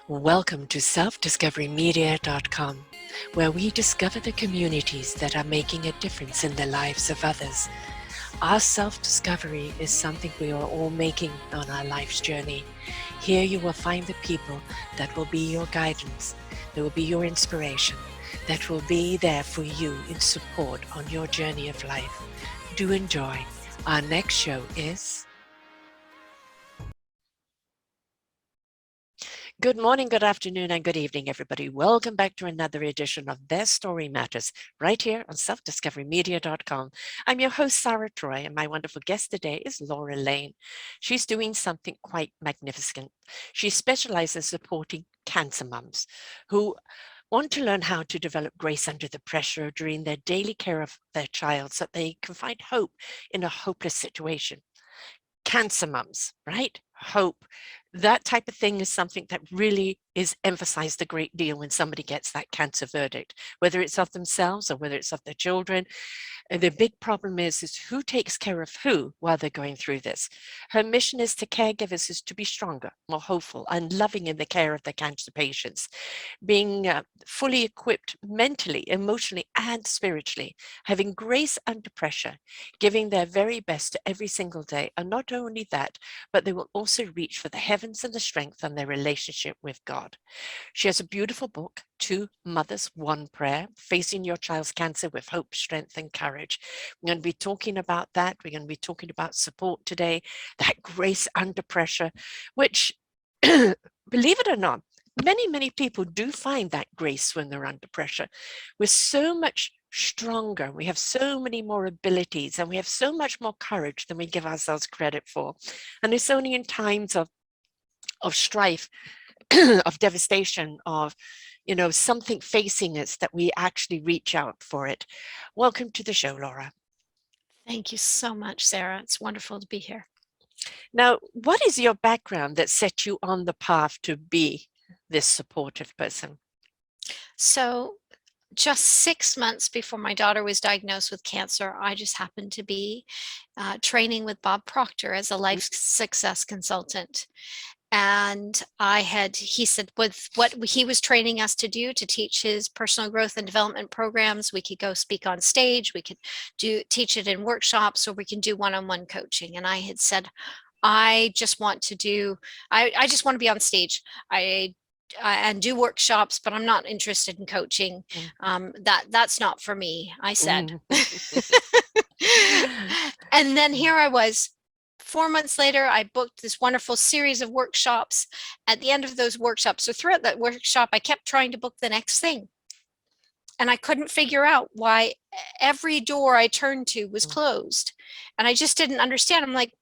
Welcome to selfdiscoverymedia.com, where we discover the communities that are making a difference in the lives of others. Our self-discovery is something we are all making on our life's journey. Here you will find the people that will be your guidance, that will be your inspiration, that will be there for you in support on your journey of life. Do enjoy. Our next show is... Good morning, good afternoon, and good evening, everybody. Welcome back to another edition of Their Story Matters, right here on selfdiscoverymedia.com. I'm your host, Sarah Troy, and my wonderful guest today is Laura Lane. She's doing something quite magnificent. She specializes in supporting cancer mums who want to learn how to develop grace under the pressure during their daily care of their child so that they can find hope in a hopeless situation. Cancer mums, right? Hope. That type of thing is something that really is emphasized a great deal when somebody gets that cancer verdict, whether it's of themselves or whether it's of their children. And the big problem is who takes care of who while they're going through this. Her mission is to caregivers is to be stronger, more hopeful, and loving in the care of their cancer patients, being fully equipped mentally, emotionally, and spiritually, having grace under pressure, giving their very best every single day. And not only that, but they will also reach for the heavens and the strength and their relationship with God. She has a beautiful book, Two Mothers, One Prayer, Facing Your Child's Cancer with Hope, Strength, and Courage. We're going to be talking about that. We're going to be talking about support today, that grace under pressure, which, believe it or not, many people do find that grace when they're under pressure. We're so much stronger. We have so many more abilities and we have so much more courage than we give ourselves credit for. And it's only in times of strife, of devastation, of something facing us that we actually reach out for it. Welcome to the show, Laura. Thank you so much, Sarah. It's wonderful to be here. Now, what is your background that set you on the path to be this supportive person? So just 6 months before my daughter was diagnosed with cancer, I just happened to be training with Bob Proctor as a life success consultant. And he said, with what he was training us to do to teach his personal growth and development programs, we could go speak on stage, we could teach it in workshops, or we can do one-on-one coaching. And I had said, I just want to be on stage. And do workshops, but I'm not interested in coaching. That's not for me, I said. And then here I was. 4 months later, I booked this wonderful series of workshops. At the end of those workshops, so throughout that workshop, I kept trying to book the next thing. And I couldn't figure out why every door I turned to was closed. And I just didn't understand. I'm like,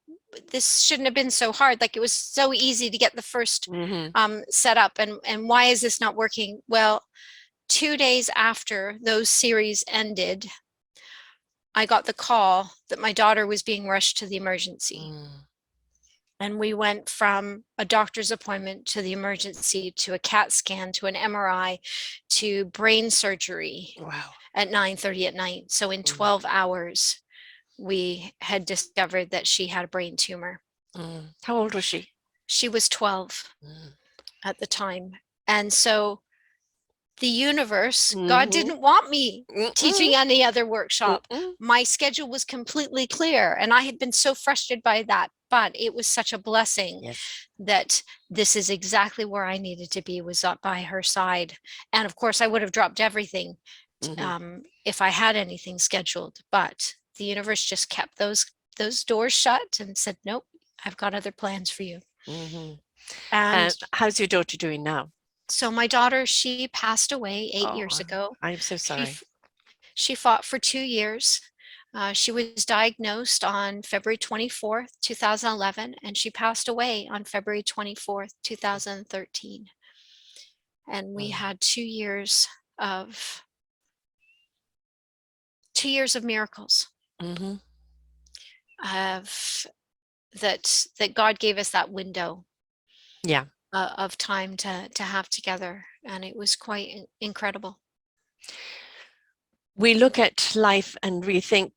this shouldn't have been so hard. Like, it was so easy to get the first set up. And why is this not working? Well, 2 days after those series ended, I got the call that my daughter was being rushed to the emergency. And we went from a doctor's appointment to the emergency to a CAT scan to an MRI to brain surgery. Wow. At 9:30 at night. So in 12 hours, we had discovered that she had a brain tumor. How old was she? She was 12 at the time. And so the universe, God didn't want me teaching any other workshop. My schedule was completely clear, and I had been so frustrated by that, but it was such a blessing that this is exactly where I needed to be, was up by her side. And of course, I would have dropped everything if I had anything scheduled, but the universe just kept those doors shut and said, nope, I've got other plans for you. And how's your daughter doing now? So my daughter, she passed away 8 years ago. I'm so sorry. She fought for 2 years. She was diagnosed on February 24th, 2011, and she passed away on February 24th, 2013. And we had 2 years of miracles. That God gave us that window of time to have together, and it was quite incredible. We look at life and we think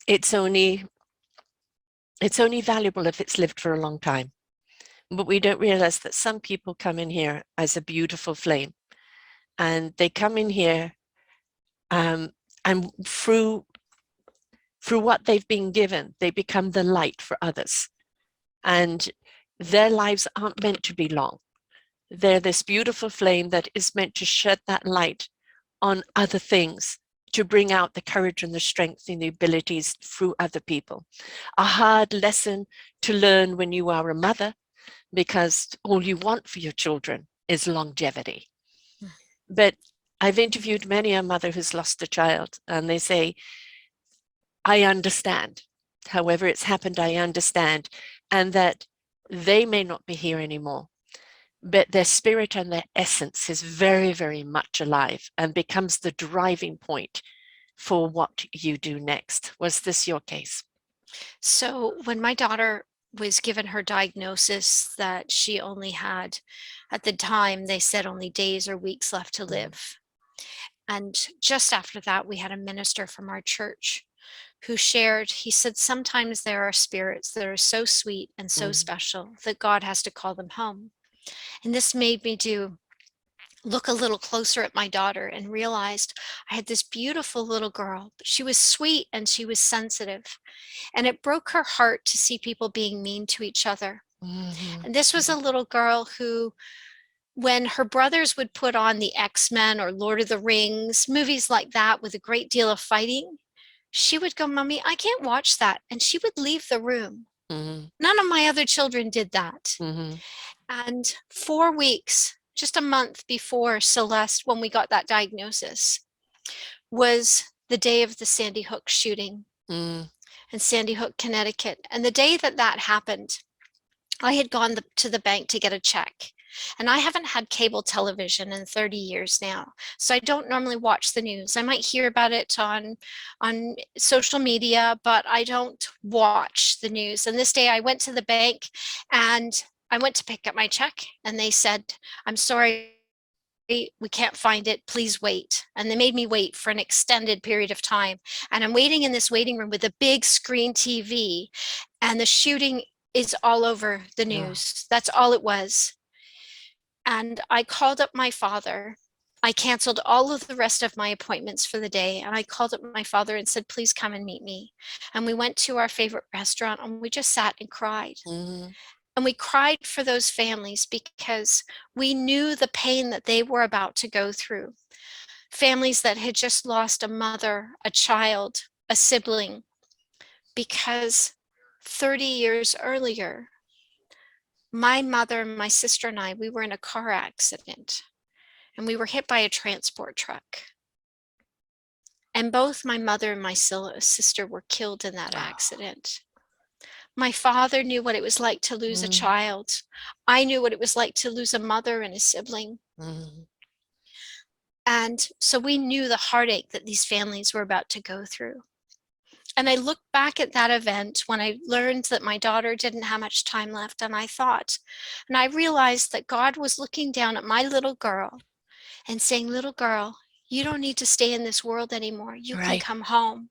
it's only valuable if it's lived for a long time. But we don't realize that some people come in here as a beautiful flame, and they come in here and through what they've been given, they become the light for others. And their lives aren't meant to be long. They're this beautiful flame that is meant to shed that light on other things, to bring out the courage and the strength and the abilities through other people. A hard lesson to learn when you are a mother, because all you want for your children is longevity. But I've interviewed many a mother who's lost a child, and they say, I understand. However it's happened, I understand. And that they may not be here anymore, but their spirit and their essence is very, very much alive and becomes the driving point for what you do next. Was this your case? So when my daughter was given her diagnosis that she only had, at the time, they said only days or weeks left to live. And just after that, we had a minister from our church who shared, he said, sometimes there are spirits that are so sweet and so special that God has to call them home. And this made me look a little closer at my daughter and realized I had this beautiful little girl. She was sweet and she was sensitive. And it broke her heart to see people being mean to each other. And this was a little girl who, when her brothers would put on the X-Men or Lord of the Rings, movies like that with a great deal of fighting, she would go, Mommy, I can't watch that. And she would leave the room. None of my other children did that. And 4 weeks, just a month before Celeste, when we got that diagnosis, was the day of the Sandy Hook shooting in Sandy Hook, Connecticut. And the day that that happened, I had gone to the bank to get a check. And I haven't had cable television in 30 years now. So I don't normally watch the news. I might hear about it on social media, but I don't watch the news. And this day I went to the bank and I went to pick up my check and they said, I'm sorry, we can't find it, please wait. And they made me wait for an extended period of time. And I'm waiting in this waiting room with a big screen TV, and the shooting is all over the news. That's all it was. And I called up my father. I canceled all of the rest of my appointments for the day. And I called up my father and said, please come and meet me. And we went to our favorite restaurant and we just sat and cried. And we cried for those families because we knew the pain that they were about to go through. Families that had just lost a mother, a child, a sibling, because 30 years earlier, my mother, my sister and I, we were in a car accident and we were hit by a transport truck. And both my mother and my sister were killed in that accident. My father knew what it was like to lose a child. I knew what it was like to lose a mother and a sibling. And so we knew the heartache that these families were about to go through. And I looked back at that event when I learned that my daughter didn't have much time left, and I thought, and I realized that God was looking down at my little girl and saying, little girl, you don't need to stay in this world anymore. You can come home.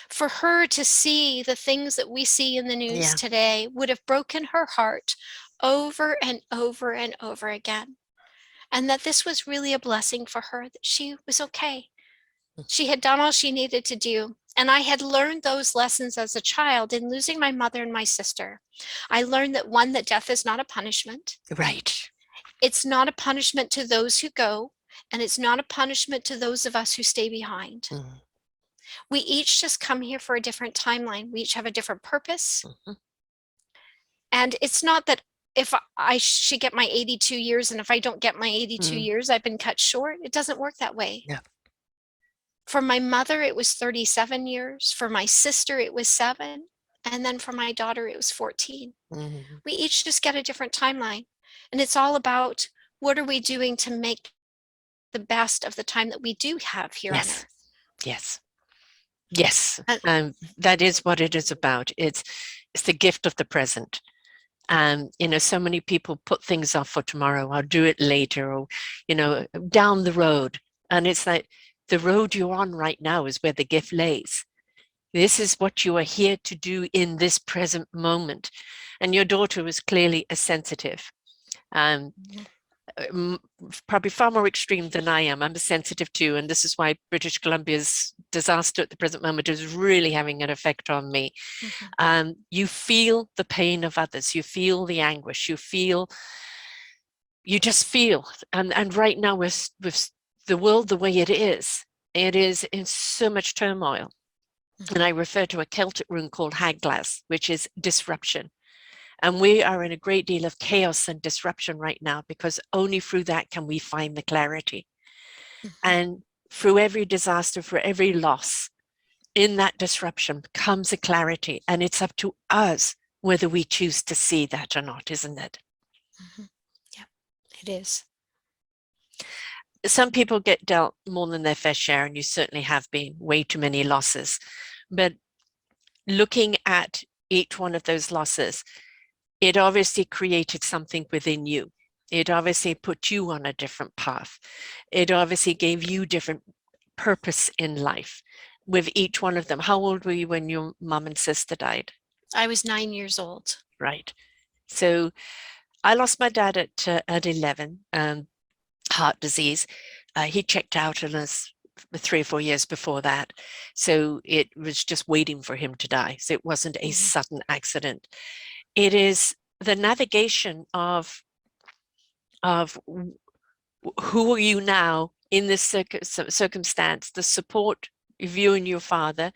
For her to see the things that we see in the news today would have broken her heart over and over and over again. And that this was really a blessing for her, that she was okay. She had done all she needed to do. And I had learned those lessons as a child in losing my mother and my sister. I learned that one, that death is not a punishment. Right. It's not a punishment to those who go, and it's not a punishment to those of us who stay behind. We each just come here for a different timeline. We each have a different purpose. And it's not that if I should get my 82 years and if I don't get my 82 years, I've been cut short. It doesn't work that way. For my mother, it was 37 years. For my sister, it was 7. And then for my daughter, it was 14. We each just get a different timeline. And it's all about what are we doing to make the best of the time that we do have here on earth. Yes. That is what it is about. It's the gift of the present. So many people put things off for tomorrow. I'll do it later, or, down the road. And it's like, the road you're on right now is where the gift lays. This is what you are here to do in this present moment. And your daughter was clearly a sensitive. Probably far more extreme than I am. I'm a sensitive too, and this is why British Columbia's disaster at the present moment is really having an effect on me. You feel the pain of others, you feel the anguish, you just feel, and right now with the world the way it is in so much turmoil. And I refer to a Celtic rune called Haglas, which is disruption. And we are in a great deal of chaos and disruption right now, because only through that can we find the clarity. And through every disaster, for every loss, in that disruption comes a clarity. And it's up to us whether we choose to see that or not, isn't it? Yeah, it is. Some people get dealt more than their fair share, and you certainly have been, way too many losses. But looking at each one of those losses, it obviously created something within you. It obviously put you on a different path. It obviously gave you different purpose in life with each one of them. How old were you when your mom and sister died? I was 9 years old. Right. So I lost my dad at 11, heart disease. He checked out on us 3 or 4 years before that. So it was just waiting for him to die. So it wasn't a sudden accident. It is the navigation of who are you now in this circumstance, the support of you and your father.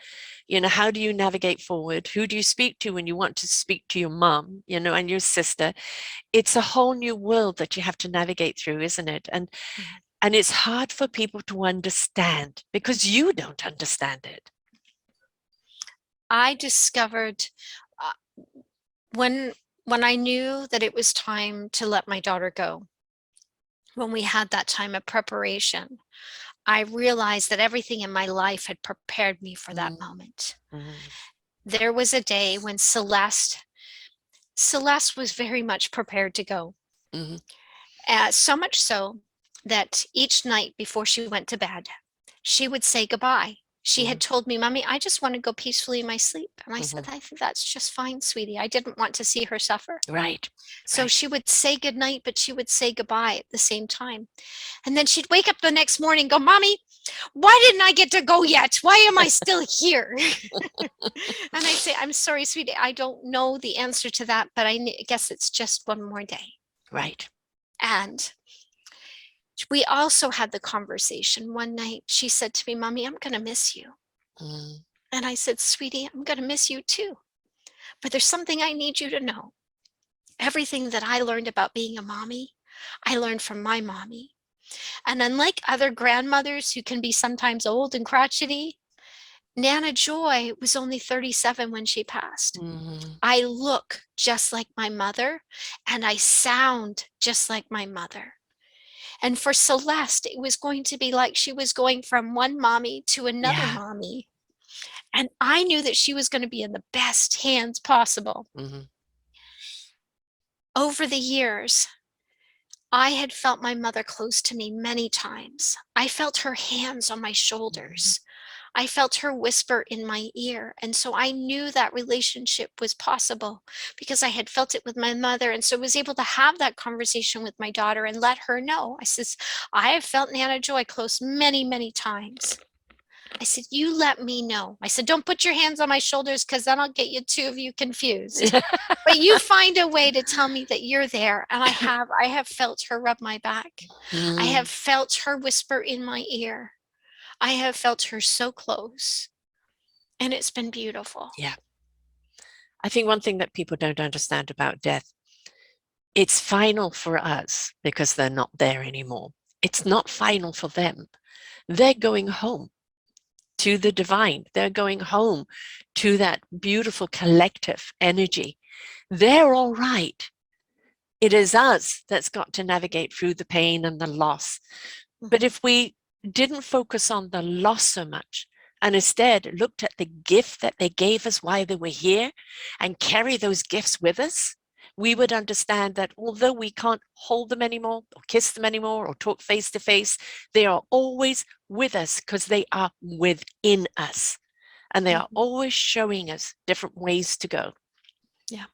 How do you navigate forward? Who do you speak to when you want to speak to your mom, and your sister? It's a whole new world that you have to navigate through, isn't it? And it's hard for people to understand because you don't understand it. I discovered when I knew that it was time to let my daughter go, when we had that time of preparation, I realized that everything in my life had prepared me for that moment. There was a day when Celeste was very much prepared to go. So much so that each night before she went to bed, she would say goodbye. She had told me, "Mommy, I just want to go peacefully in my sleep." And I said, "I think that's just fine, sweetie. I didn't want to see her suffer." Right. So she would say goodnight, but she would say goodbye at the same time. And then she'd wake up the next morning and go, "Mommy, why didn't I get to go yet? Why am I still here?" And I say, "I'm sorry, sweetie. I don't know the answer to that, but I guess it's just one more day." Right. And we also had the conversation one night. She said to me, "Mommy, I'm going to miss you." And I said, "Sweetie, I'm going to miss you too. But there's something I need you to know. Everything that I learned about being a mommy, I learned from my mommy. And unlike other grandmothers who can be sometimes old and crotchety, Nana Joy was only 37 when she passed. I look just like my mother and I sound just like my mother. And for Celeste, it was going to be like she was going from one mommy to another mommy. And I knew that she was going to be in the best hands possible. Over the years, I had felt my mother close to me many times. I felt her hands on my shoulders. I felt her whisper in my ear. And so I knew that relationship was possible because I had felt it with my mother. And so I was able to have that conversation with my daughter and let her know. I says, "I have felt Nana Joy close many, many times." I said, "You let me know." I said, "Don't put your hands on my shoulders because then I'll get you two of you confused. But you find a way to tell me that you're there." And I have felt her rub my back. I have felt her whisper in my ear. I have felt her so close. And it's been beautiful. Yeah. I think one thing that people don't understand about death, it's final for us because they're not there anymore. It's not final for them. They're going home to the divine. They're going home to that beautiful collective energy. They're all right. It is us that's got to navigate through the pain and the loss. But if we didn't focus on the loss so much and instead looked at the gift that they gave us while they were here and carry those gifts with us, we would understand that although we can't hold them anymore or kiss them anymore or talk face to face, they are always with us because they are within us and they are always showing us different ways to go. Yeah.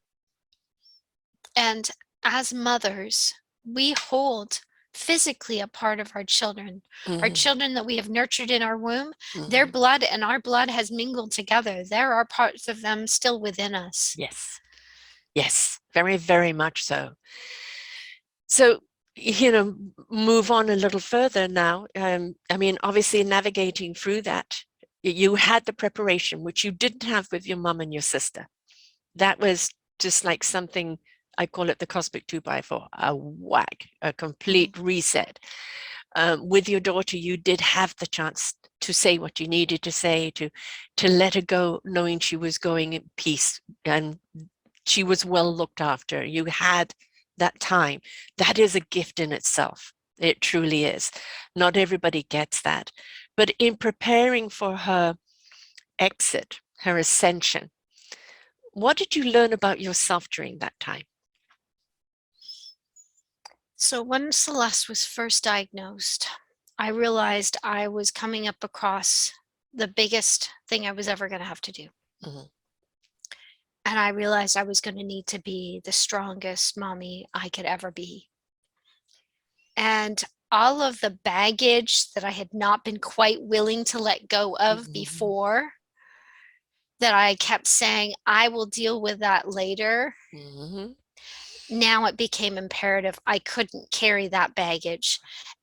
And as mothers, we hold physically a part of our children that we have nurtured in our womb. Their blood and our blood has mingled together. There are parts of them still within us. Yes. Yes. Very, very much so. So, you know, move on a little further now. I mean, obviously navigating through that, you had the preparation, which you didn't have with your mum and your sister. That was just like something, I call it the cosmic 2x4, a whack, a complete reset. With your daughter, you did have the chance to say what you needed to say, to let her go, knowing she was going in peace and she was well looked after. You had that time. That is a gift in itself. It truly is. Not everybody gets that. But in preparing for her exit, her ascension, what did you learn about yourself during that time? So when Celeste was first diagnosed, I realized I was coming up across the biggest thing I was ever going to have to do. Mhm. And I realized I was going to need to be the strongest mommy I could ever be. And all of the baggage that I had not been quite willing to let go of before, that I kept saying, I will deal with that later. Now it became imperative I couldn't carry that baggage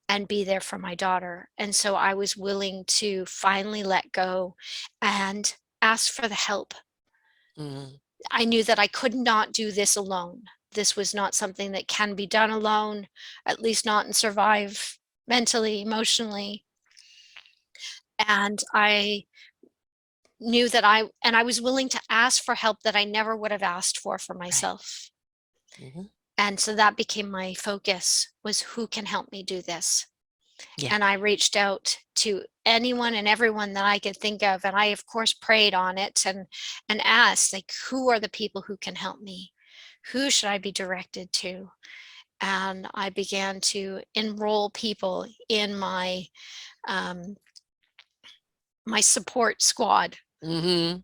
and be there for my daughter. And so I was willing to finally let go and ask for the help. I knew that I could not do this alone. This was not something that can be done alone, at least not and survive mentally, emotionally. And I knew that I was willing to ask for help that I never would have asked for myself. And so that became my focus, was who can help me do this? Yeah. And I reached out to anyone and everyone that I could think of. And I, of course, prayed on it and asked, like, who are the people who can help me? Who should I be directed to? And I began to enroll people in my my support squad. And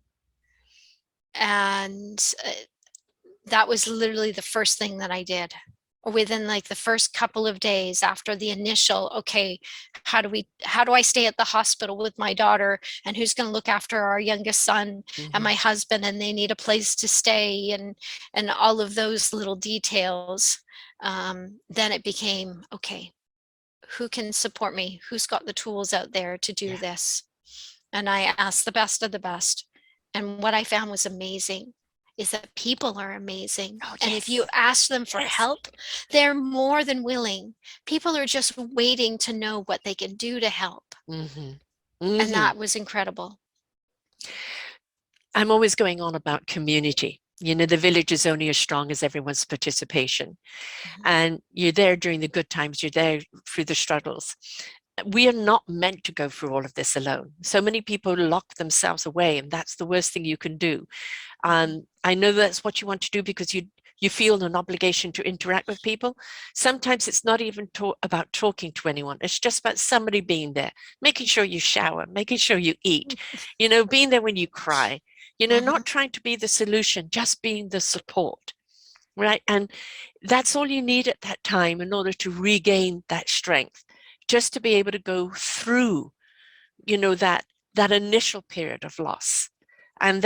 that was literally the first thing that I did. Within like the first couple of days after the initial, okay, how do I stay at the hospital with my daughter, and who's going to look after our youngest son and my husband, and they need a place to stay, and all of those little details. Then it became, okay, who can support me? Who's got the tools out there to do this? And I asked the best of the best. And what I found was amazing is that people are amazing. And if you ask them for help, they're more than willing. People are just waiting to know what they can do to help. And that was incredible. I'm always going on about community. You know, the village is only as strong as everyone's participation. And you're there during the good times, you're there through the struggles. We are not meant to go through all of this alone. So many people lock themselves away, and that's the worst thing you can do. I know that's what you want to do because you feel an obligation to interact with people. Sometimes it's not even about talking to anyone. It's just about somebody being there, making sure you shower, making sure you eat, you know, being there when you cry, you know, not trying to be the solution, just being the support, right? And that's all you need at that time in order to regain that strength, just to be able to go through, you know, that initial period of loss. And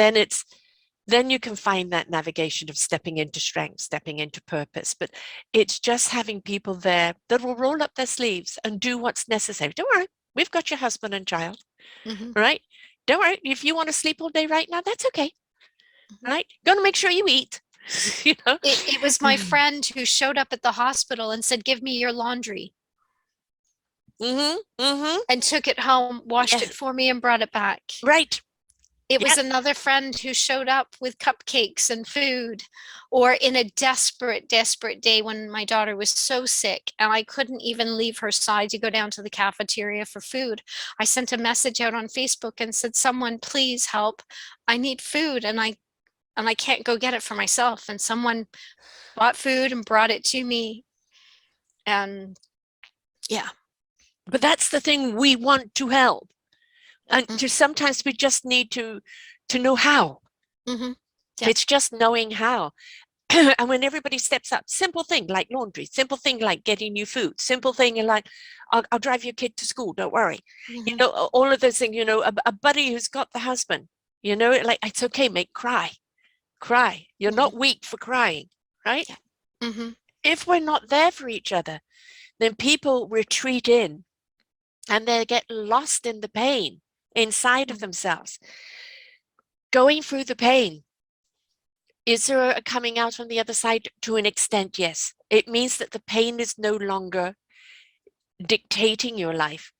then you can find that navigation of stepping into strength, stepping into purpose. But it's just having people there that will roll up their sleeves and do what's necessary. Don't worry, we've got your husband and child, right? Don't worry, if you want to sleep all day right now, that's okay, right? Gonna make sure you eat. You know? It was my friend who showed up at the hospital and said, give me your laundry. And took it home, washed it for me, and brought it back. Right. It was another friend who showed up with cupcakes and food. Or in a desperate, desperate day when my daughter was so sick and I couldn't even leave her side to go down to the cafeteria for food, I sent a message out on Facebook and said, someone please help. I need food and I can't go get it for myself. And someone bought food and brought it to me. And yeah. But that's the thing, we want to help. And sometimes we just need to know how. It's just knowing how. And when everybody steps up, simple thing like laundry, simple thing like getting you food, simple thing like, I'll drive your kid to school, don't worry. You know, all of those things, you know, a buddy who's got the husband, you know, like, it's okay, mate, cry. You're not weak for crying, right? Yeah. Mm-hmm. If we're not there for each other, then people retreat in and they get lost in the pain inside of themselves. Going through the pain, is there a coming out on the other side? To an extent, yes. It means that the pain is no longer dictating your life.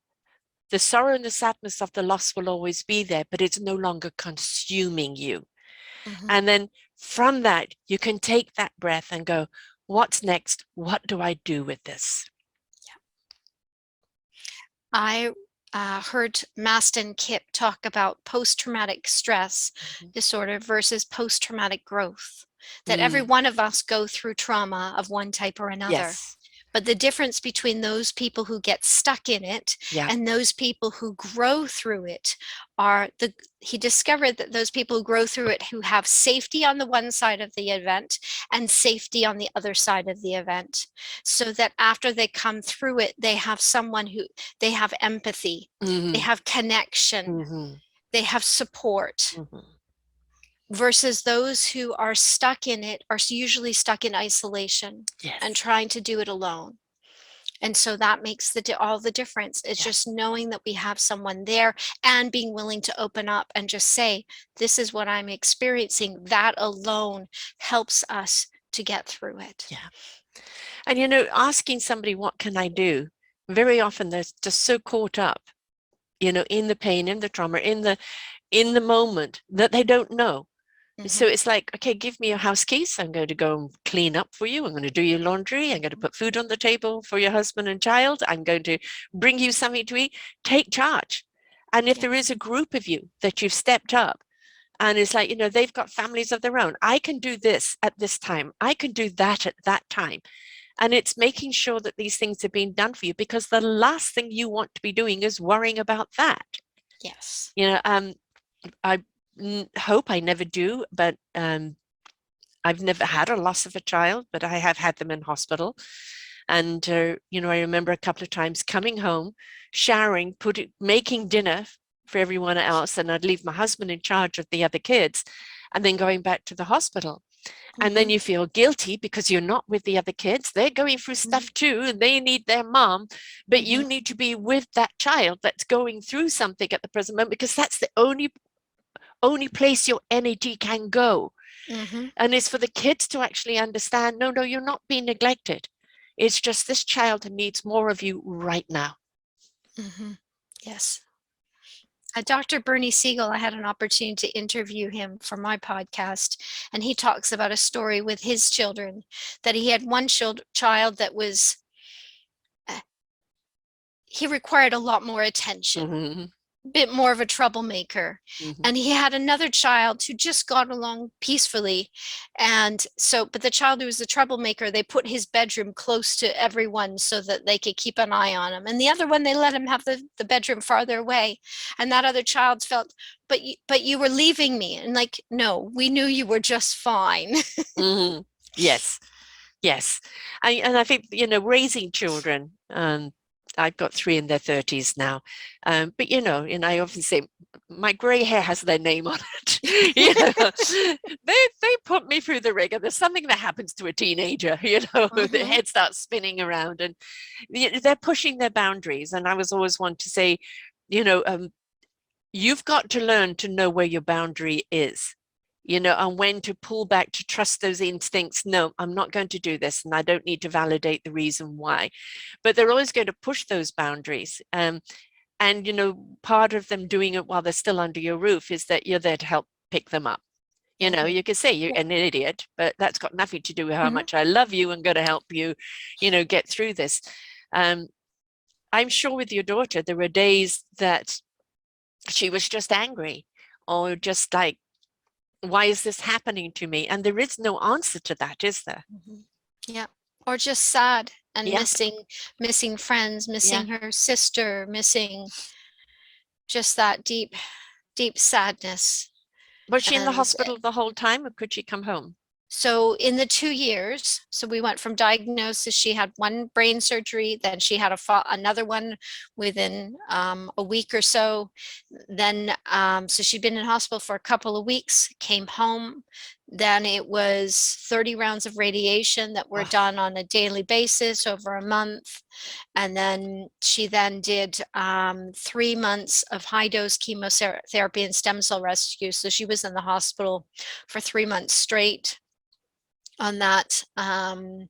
The sorrow and the sadness of the loss will always be there, but it's no longer consuming you. Mm-hmm. And then from that, you can take that breath and go, what's next? What do I do with this? I heard Maston Kipp talk about post-traumatic stress disorder versus post-traumatic growth, that every one of us go through trauma of one type or another. Yes. But the difference between those people who get stuck in it and those people who grow through it are he discovered that those people who grow through it, who have safety on the one side of the event and safety on the other side of the event, so that after they come through it, they have someone who, they have empathy, they have connection, they have support. Versus those who are stuck in it are usually stuck in isolation and trying to do it alone. And so that makes all the difference. It's just knowing that we have someone there and being willing to open up and just say, this is what I'm experiencing. That alone helps us to get through it. Yeah. And, you know, asking somebody, what can I do? Very often they're just so caught up, you know, in the pain, in the trauma, in the moment, that they don't know. So it's like, okay, give me your house keys. I'm going to go and clean up for you. I'm going to do your laundry. I'm going to put food on the table for your husband and child. I'm going to bring you something to eat. Take charge. And if there is a group of you that you've stepped up, and it's like, you know, they've got families of their own. I can do this at this time. I can do that at that time. And it's making sure that these things are being done for you, because the last thing you want to be doing is worrying about that. Yes. You know, I hope I never do, but I've never had a loss of a child, but I have had them in hospital. And, you know, I remember a couple of times coming home, showering, making dinner for everyone else, and I'd leave my husband in charge of the other kids, and then going back to the hospital. And then you feel guilty because you're not with the other kids. They're going through stuff too, and they need their mom, but you need to be with that child that's going through something at the present moment, because that's the only place your energy can go. And it's for the kids to actually understand, no, you're not being neglected. It's just this child needs more of you right now. Yes. Dr. Bernie Siegel, I had an opportunity to interview him for my podcast, and he talks about a story with his children, that he had one child that was, he required a lot more attention, a bit more of a troublemaker. And he had another child who just got along peacefully. And so, but the child who was the troublemaker, they put his bedroom close to everyone so that they could keep an eye on him. And the other one, they let him have the bedroom farther away. And that other child felt, but you were leaving me. And like, no, we knew you were just fine. Yes. And I think, you know, raising children, I've got 3 in their 30s now. But, you know, and I often say my gray hair has their name on it. You know, they put me through the ringer. There's something that happens to a teenager, you know, the head starts spinning around, and they're pushing their boundaries. And I was always one to say, you know, you've got to learn to know where your boundary is, you know, and when to pull back, to trust those instincts. No, I'm not going to do this, and I don't need to validate the reason why. But they're always going to push those boundaries. And, you know, part of them doing it while they're still under your roof is that you're there to help pick them up. You know, you can say you're an idiot, but that's got nothing to do with how much I love you and going to help you, you know, get through this. I'm sure with your daughter, there were days that she was just angry, or just like, why is this happening to me? And there is no answer to that, is there? Yeah. Or just sad and missing friends, missing her sister, missing just that deep sadness. Was she in the hospital the whole time, or could she come home? So in the 2 years, so we went from diagnosis, she had one brain surgery, then she had another one within a week or so. Then, so she'd been in hospital for a couple of weeks, came home. Then it was 30 rounds of radiation that were Oh, done on a daily basis over a month. And then she then did 3 months of high dose chemotherapy and stem cell rescue. So she was in the hospital for 3 months straight on that. And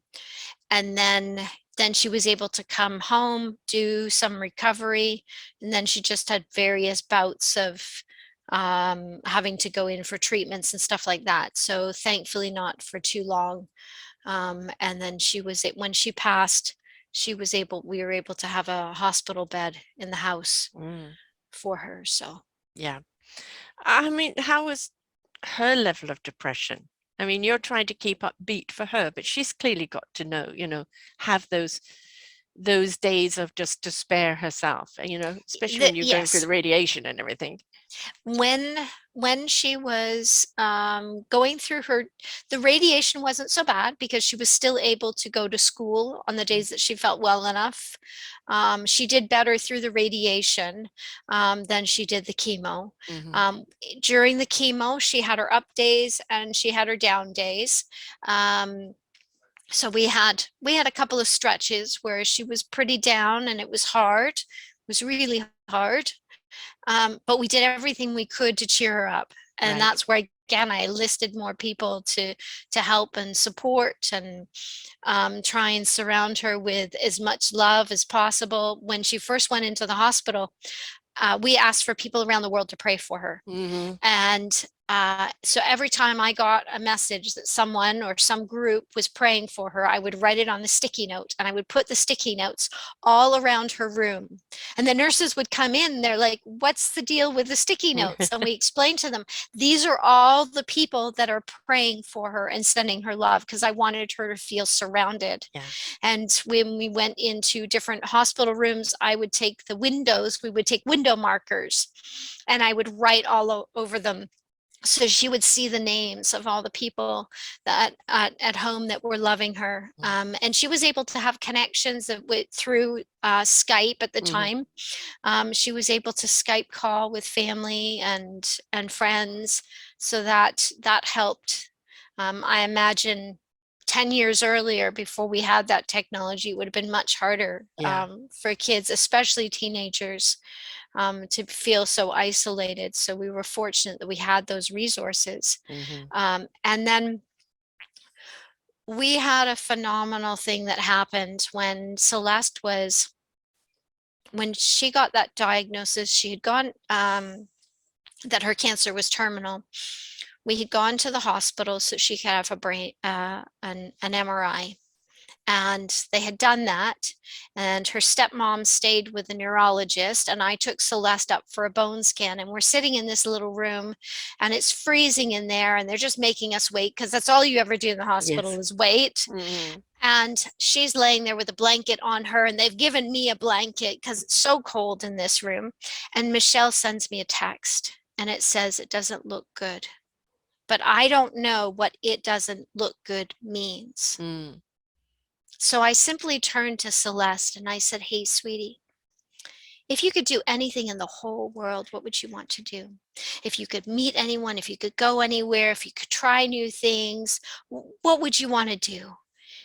then she was able to come home, do some recovery, and then she just had various bouts of having to go in for treatments and stuff like that. So thankfully not for too long. And then when she passed, we were able to have a hospital bed in the house mm, for her. So yeah. I mean, how was her level of depression? I mean, you're trying to keep upbeat for her, but she's clearly got to know, have those days of just despair herself, especially when you're going through the yes, radiation and everything. when she was going through the radiation wasn't so bad because she was still able to go to school on the days that she felt well enough. She did better through the radiation than she did the chemo. Mm-hmm. During the chemo, she had her up days and she had her down days. So we had a couple of stretches where she was pretty down and it was hard. It was really hard. But we did everything we could to cheer her up. And Right. that's where, again, I enlisted more people to help and support and try and surround her with as much love as possible. When she first went into the hospital, we asked for people around the world to pray for her. Mm-hmm. And so every time I got a message that someone or some group was praying for her, I would write it on the sticky note and I would put the sticky notes all around her room. And the nurses would come in, they're like, what's the deal with the sticky notes? And we explained to them, these are all the people that are praying for her and sending her love because I wanted her to feel surrounded. Yeah. And when we went into different hospital rooms, I would take we would take window markers and I would write all over them so she would see the names of all the people that at home that were loving her. And she was able to have connections through Skype at the Mm-hmm. time. She was able to Skype call with family and friends, so that helped. I imagine 10 years earlier, before we had that technology, it would have been much harder Yeah. for kids, especially teenagers, to feel so isolated. So we were fortunate that we had those resources. Mm-hmm. And then we had a phenomenal thing that happened when she got that diagnosis. She had gone, that her cancer was terminal. We had gone to the hospital so she could have an MRI. And they had done that, and her stepmom stayed with the neurologist, and I took Celeste up for a bone scan, and we're sitting in this little room and it's freezing in there and they're just making us wait because that's all you ever do in the hospital Yes. is wait. Mm-hmm. And she's laying there with a blanket on her, and they've given me a blanket because it's so cold in this room. And Michelle sends me a text and it says, it doesn't look good. But I don't know what it doesn't look good means. Mm. So I simply turned to Celeste and I said, hey, sweetie, if you could do anything in the whole world, what would you want to do? If you could meet anyone, if you could go anywhere, if you could try new things, what would you want to do?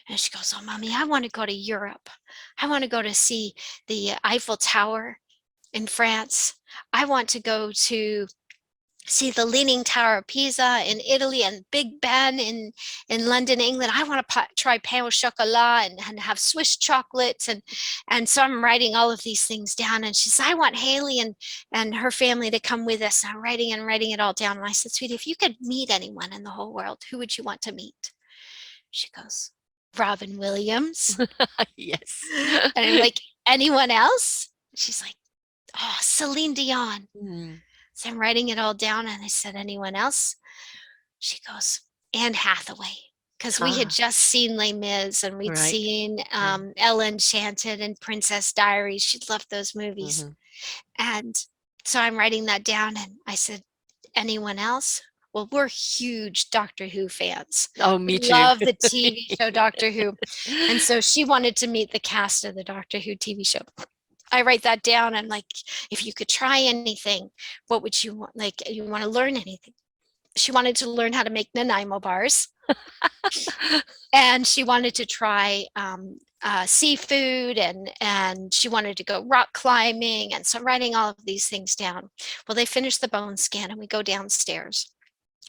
And she goes, oh, mommy, I want to go to Europe. I want to go to see the Eiffel Tower in France. I want to go to see the Leaning Tower of Pisa in Italy and Big Ben in London, England. I want to try pain au chocolat and have Swiss chocolates. And so I'm writing all of these things down. And she says, I want Haley and her family to come with us. And I'm writing it all down. And I said, sweetie, if you could meet anyone in the whole world, who would you want to meet? She goes, Robin Williams. Yes. And I'm like, anyone else? She's like, oh, Celine Dion. Mm. So I'm writing it all down and I said, anyone else? She goes, Anne Hathaway. Because we had Ah, just seen Les Mis and we'd right. seen Yeah. Ella Enchanted and Princess Diaries. She loved those movies. Mm-hmm. And so I'm writing that down and I said, anyone else? Well, we're huge Doctor Who fans. Oh, We me too. love the TV show Doctor Who. And so she wanted to meet the cast of the Doctor Who TV show. I write that down and like, if you could try anything, what would you want? Like, you want to learn anything? She wanted to learn how to make Nanaimo bars. And she wanted to try seafood, and she wanted to go rock climbing. And so writing all of these things down. Well, they finished the bone scan and we go downstairs.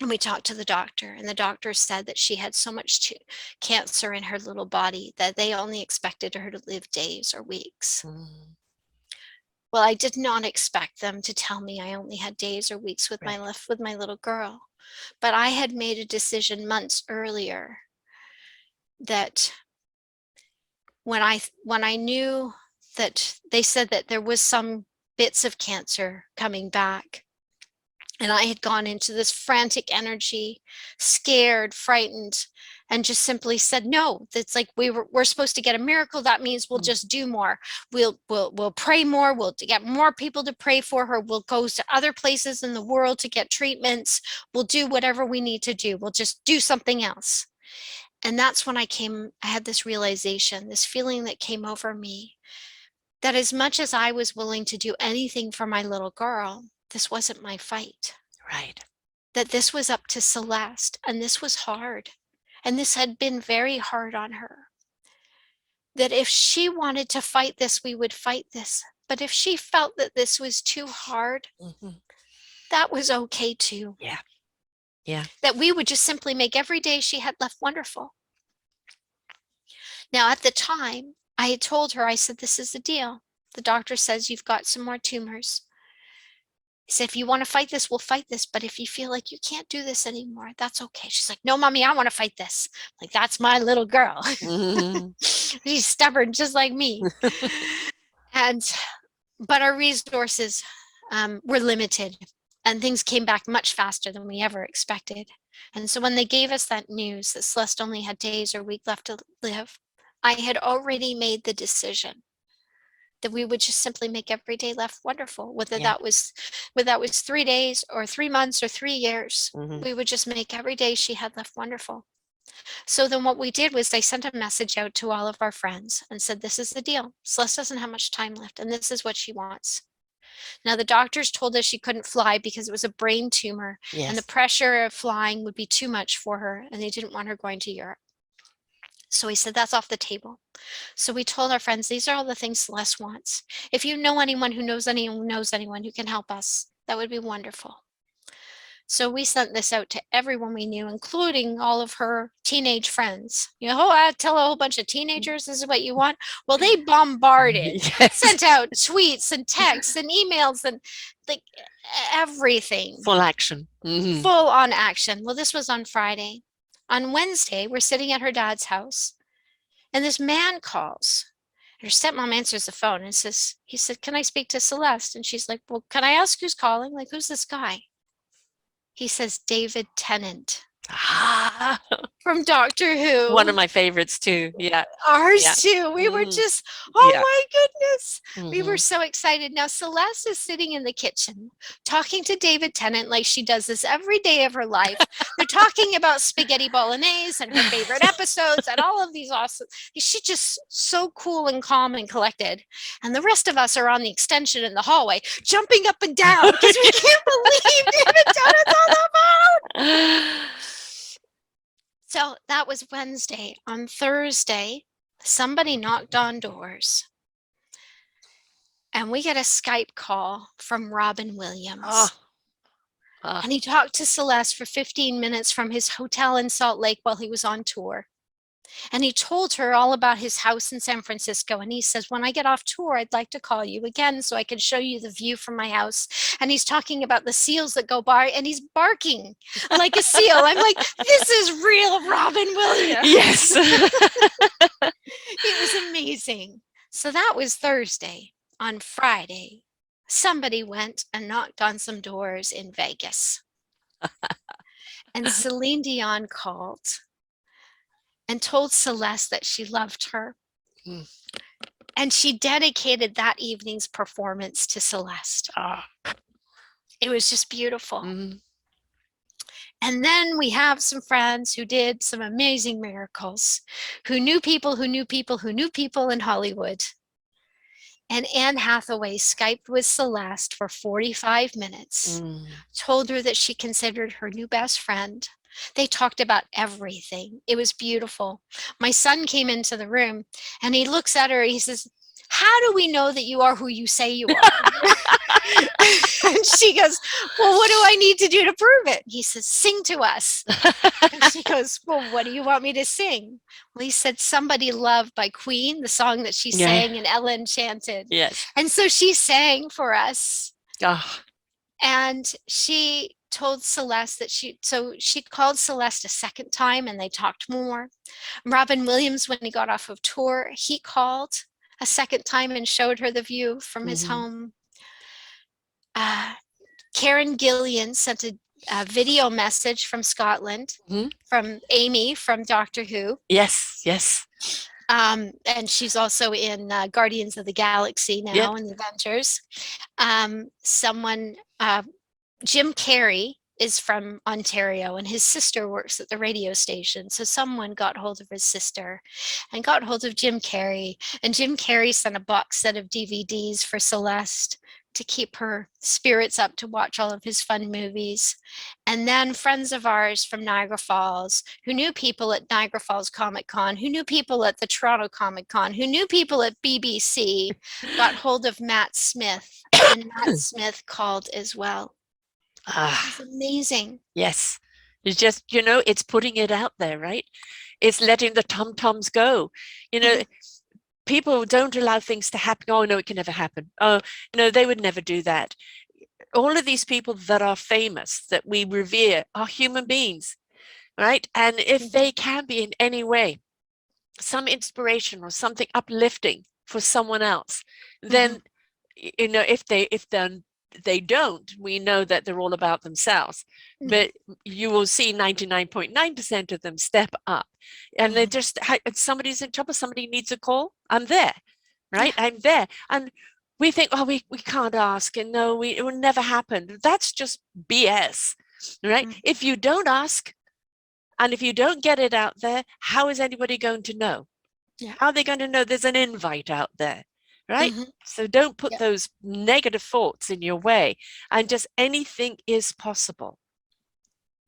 And we talked to the doctor, and the doctor said that she had so much cancer in her little body that they only expected her to live days or weeks. Mm. Well, I did not expect them to tell me I only had days or weeks with Right. my little girl. But I had made a decision months earlier that when I knew that they said that there was some bits of cancer coming back, and I had gone into this frantic energy, scared, frightened, and just simply said, no, that's like we're supposed to get a miracle. That means we'll just do more. We'll pray more. We'll get more people to pray for her. We'll go to other places in the world to get treatments. We'll do whatever we need to do. We'll just do something else. And that's when I had this realization, this feeling that came over me, that as much as I was willing to do anything for my little girl, this wasn't my fight. Right. That this was up to Celeste, and this was hard. And this had been very hard on her. That if she wanted to fight this, we would fight this. But if she felt that this was too hard, that was okay too. Yeah. Yeah. That we would just simply make every day she had left wonderful. Now, at the time, I had told her, I said, this is the deal. The doctor says you've got some more tumors. He said, if you want to fight this, we'll fight this. But if you feel like you can't do this anymore, that's okay. She's like, no, mommy, I want to fight this. I'm like, that's my little girl. Mm-hmm. She's stubborn, just like me. But our resources were limited, and things came back much faster than we ever expected. And so when they gave us that news that Celeste only had days or week left to live, I had already made the decision that we would just simply make every day left wonderful, whether that was 3 days or 3 months or 3 years. We would just make every day she had left wonderful. So then what we did was I sent a message out to all of our friends and said, this is the deal. Celeste doesn't have much time left, and this is what she wants. Now, the doctors told us she couldn't fly because it was a brain tumor, and the pressure of flying would be too much for her, and they didn't want her going to Europe. So we said, that's off the table. So we told our friends, these are all the things Celeste wants. If you know anyone who knows anyone who can help us, that would be wonderful. So we sent this out to everyone we knew, including all of her teenage friends. I tell a whole bunch of teenagers this is what you want. Well, they bombarded, sent out tweets and texts and emails and like everything. Full action. Full on action. Well, this was on Friday. On Wednesday, we're sitting at her dad's house, and this man calls. Her stepmom answers the phone and he said, can I speak to Celeste? And she's like, well, can I ask who's calling? Like, who's this guy? He says, David Tennant. From Doctor Who. One of my favorites too. Yeah. Ours too. We were just, my goodness. We were so excited. Now, Celeste is sitting in the kitchen talking to David Tennant like she does this every day of her life. They're talking about spaghetti bolognese and her favorite episodes and all of these awesome. She's just so cool and calm and collected. And the rest of us are on the extension in the hallway, jumping up and down because we can't believe David Tennant's on the phone. So that was Wednesday. On Thursday, somebody knocked on doors, and we get a Skype call from Robin Williams. And he talked to Celeste for 15 minutes from his hotel in Salt Lake while he was on tour. And he told her all about his house in San Francisco. And he says, when I get off tour, I'd like to call you again so I can show you the view from my house. And he's talking about the seals that go by, and he's barking like a seal. I'm like, this is real Robin Williams. Yes. It was amazing. So that was Thursday. On Friday, somebody went and knocked on some doors in Vegas. And Celine Dion called and told Celeste that she loved her. And she dedicated that evening's performance to Celeste. It was just beautiful. And then we have some friends who did some amazing miracles, who knew people who knew people who knew people in Hollywood. And Anne Hathaway Skyped with Celeste for 45 minutes, told her that she considered her new best friend. They talked about everything. It was beautiful. My son came into the room and he looks at her. He says, "How do we know that you are who you say you are?" And she goes, "Well, what do I need to do to prove it?" He says, "Sing to us." And she goes, "Well, what do you want me to sing?" Well, he said, "Somebody Loved" by Queen, the song that she sang and Ella Enchanted. Yes. And so she sang for us. Oh. And she told Celeste that she called Celeste a second time and they talked more. Robin Williams, when he got off of tour, he called a second time and showed her the view from his home. Karen Gillian sent a video message from Scotland, from Amy from Doctor Who. Yes, yes. And she's also in Guardians of the Galaxy now in the Avengers. Jim Carrey is from Ontario and his sister works at the radio station. So someone got hold of his sister and got hold of Jim Carrey. And Jim Carrey sent a box set of DVDs for Celeste to keep her spirits up to watch all of his fun movies. And then friends of ours from Niagara Falls, who knew people at Niagara Falls Comic Con, who knew people at the Toronto Comic Con, who knew people at BBC, got hold of Matt Smith, and Matt Smith called as well. It's amazing. Yes. It's just, it's putting it out there, right? It's letting the tom-toms go. People don't allow things to happen. Oh, no, it can never happen. Oh, no, they would never do that. All of these people that are famous, that we revere, are human beings, right? And if they can be in any way some inspiration or something uplifting for someone else, then, if they don't, we know that they're all about themselves. But you will see 99.9% of them step up and they're just, somebody's in trouble, somebody needs a call, I'm there, right? I'm there. And we think, oh, we can't ask, and no, it will never happen. That's just BS, right? If you don't ask and if you don't get it out there, how is anybody going to know? How are they going to know there's an invite out there? Right? So don't put those negative thoughts in your way, and just anything is possible.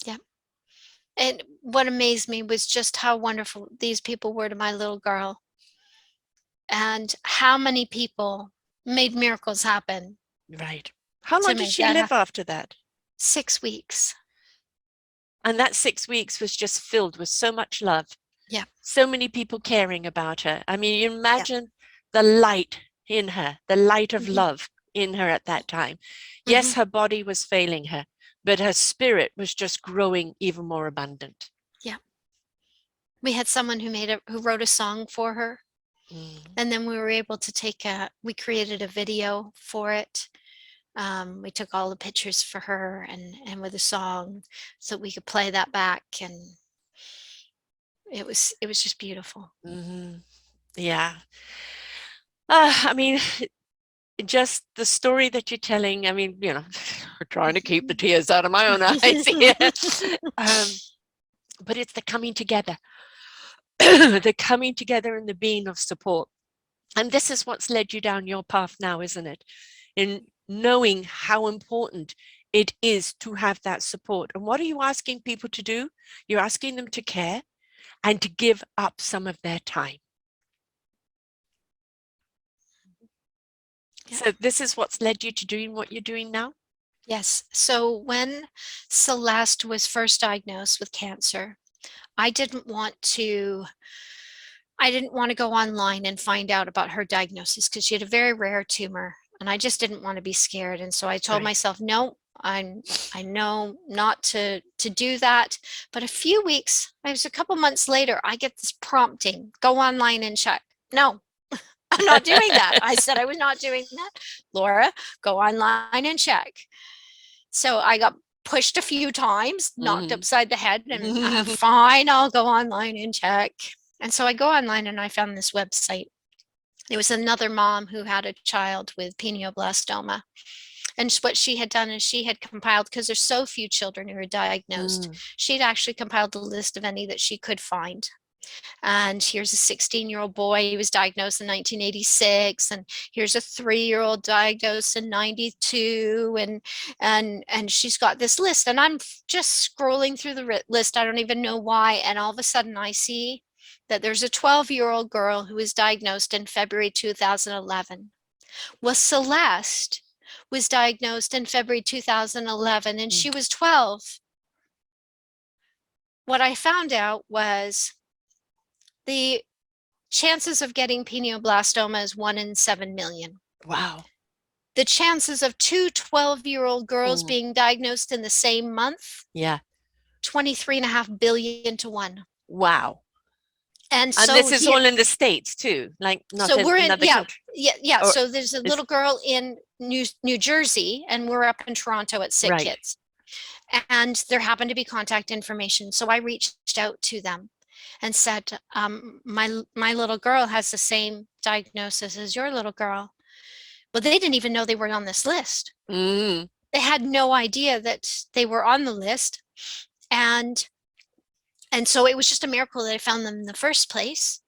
Yeah. And what amazed me was just how wonderful these people were to my little girl, and how many people made miracles happen. Right. How long did she live after that? 6 weeks. And that 6 weeks was just filled with so much love. Yeah. So many people caring about her. I mean, you imagine the light in her, the light of love in her at that time. Yes, her body was failing her, but her spirit was just growing even more abundant. Yeah. We had someone who wrote a song for her. And then we were able to we created a video for it. We took all the pictures for her and with a song so we could play that back. And it was just beautiful. Yeah. I mean, just the story that you're telling, I mean, trying to keep the tears out of my own eyes here. But it's the coming together, the coming together and the being of support. And this is what's led you down your path now, isn't it? In knowing how important it is to have that support. And what are you asking people to do? You're asking them to care and to give up some of their time. So this is what's led you to doing what you're doing now? Yes. So when Celeste was first diagnosed with cancer, I didn't want to go online and find out about her diagnosis because she had a very rare tumor and I just didn't want to be scared. And so I told myself, no, I know not to do that. But a couple months later, I get this prompting, go online and check. No, I'm not doing that. I said I was not doing that. Laura, go online and check. So I got pushed a few times, knocked upside the head, and fine, I'll go online and check. And so I go online and I found this website. There was another mom who had a child with pineoblastoma. And what she had done is she had compiled, because there's so few children who are diagnosed, she'd actually compiled a list of any that she could find. And here's a 16-year-old boy, he was diagnosed in 1986, and here's a 3-year-old diagnosed in 92, and she's got this list, and I'm just scrolling through the list, I don't even know why, and all of a sudden I see that there's a 12-year-old girl who was diagnosed in February 2011. Well, Celeste was diagnosed in February 2011, and she was 12. What I found out was the chances of getting pineoblastoma is 1 in 7 million. Wow. The chances of two 12-year-old girls being diagnosed in the same month, 23.5 billion to 1. Wow. And so this is all in the States too, like not so in we're another in, country. Yeah. So there's a little girl in New Jersey, and we're up in Toronto at Sick Kids. And there happened to be contact information. So I reached out to them and said, my little girl has the same diagnosis as your little girl. Well, they didn't even know they were on this list. They had no idea that they were on the list. And so it was just a miracle that I found them in the first place.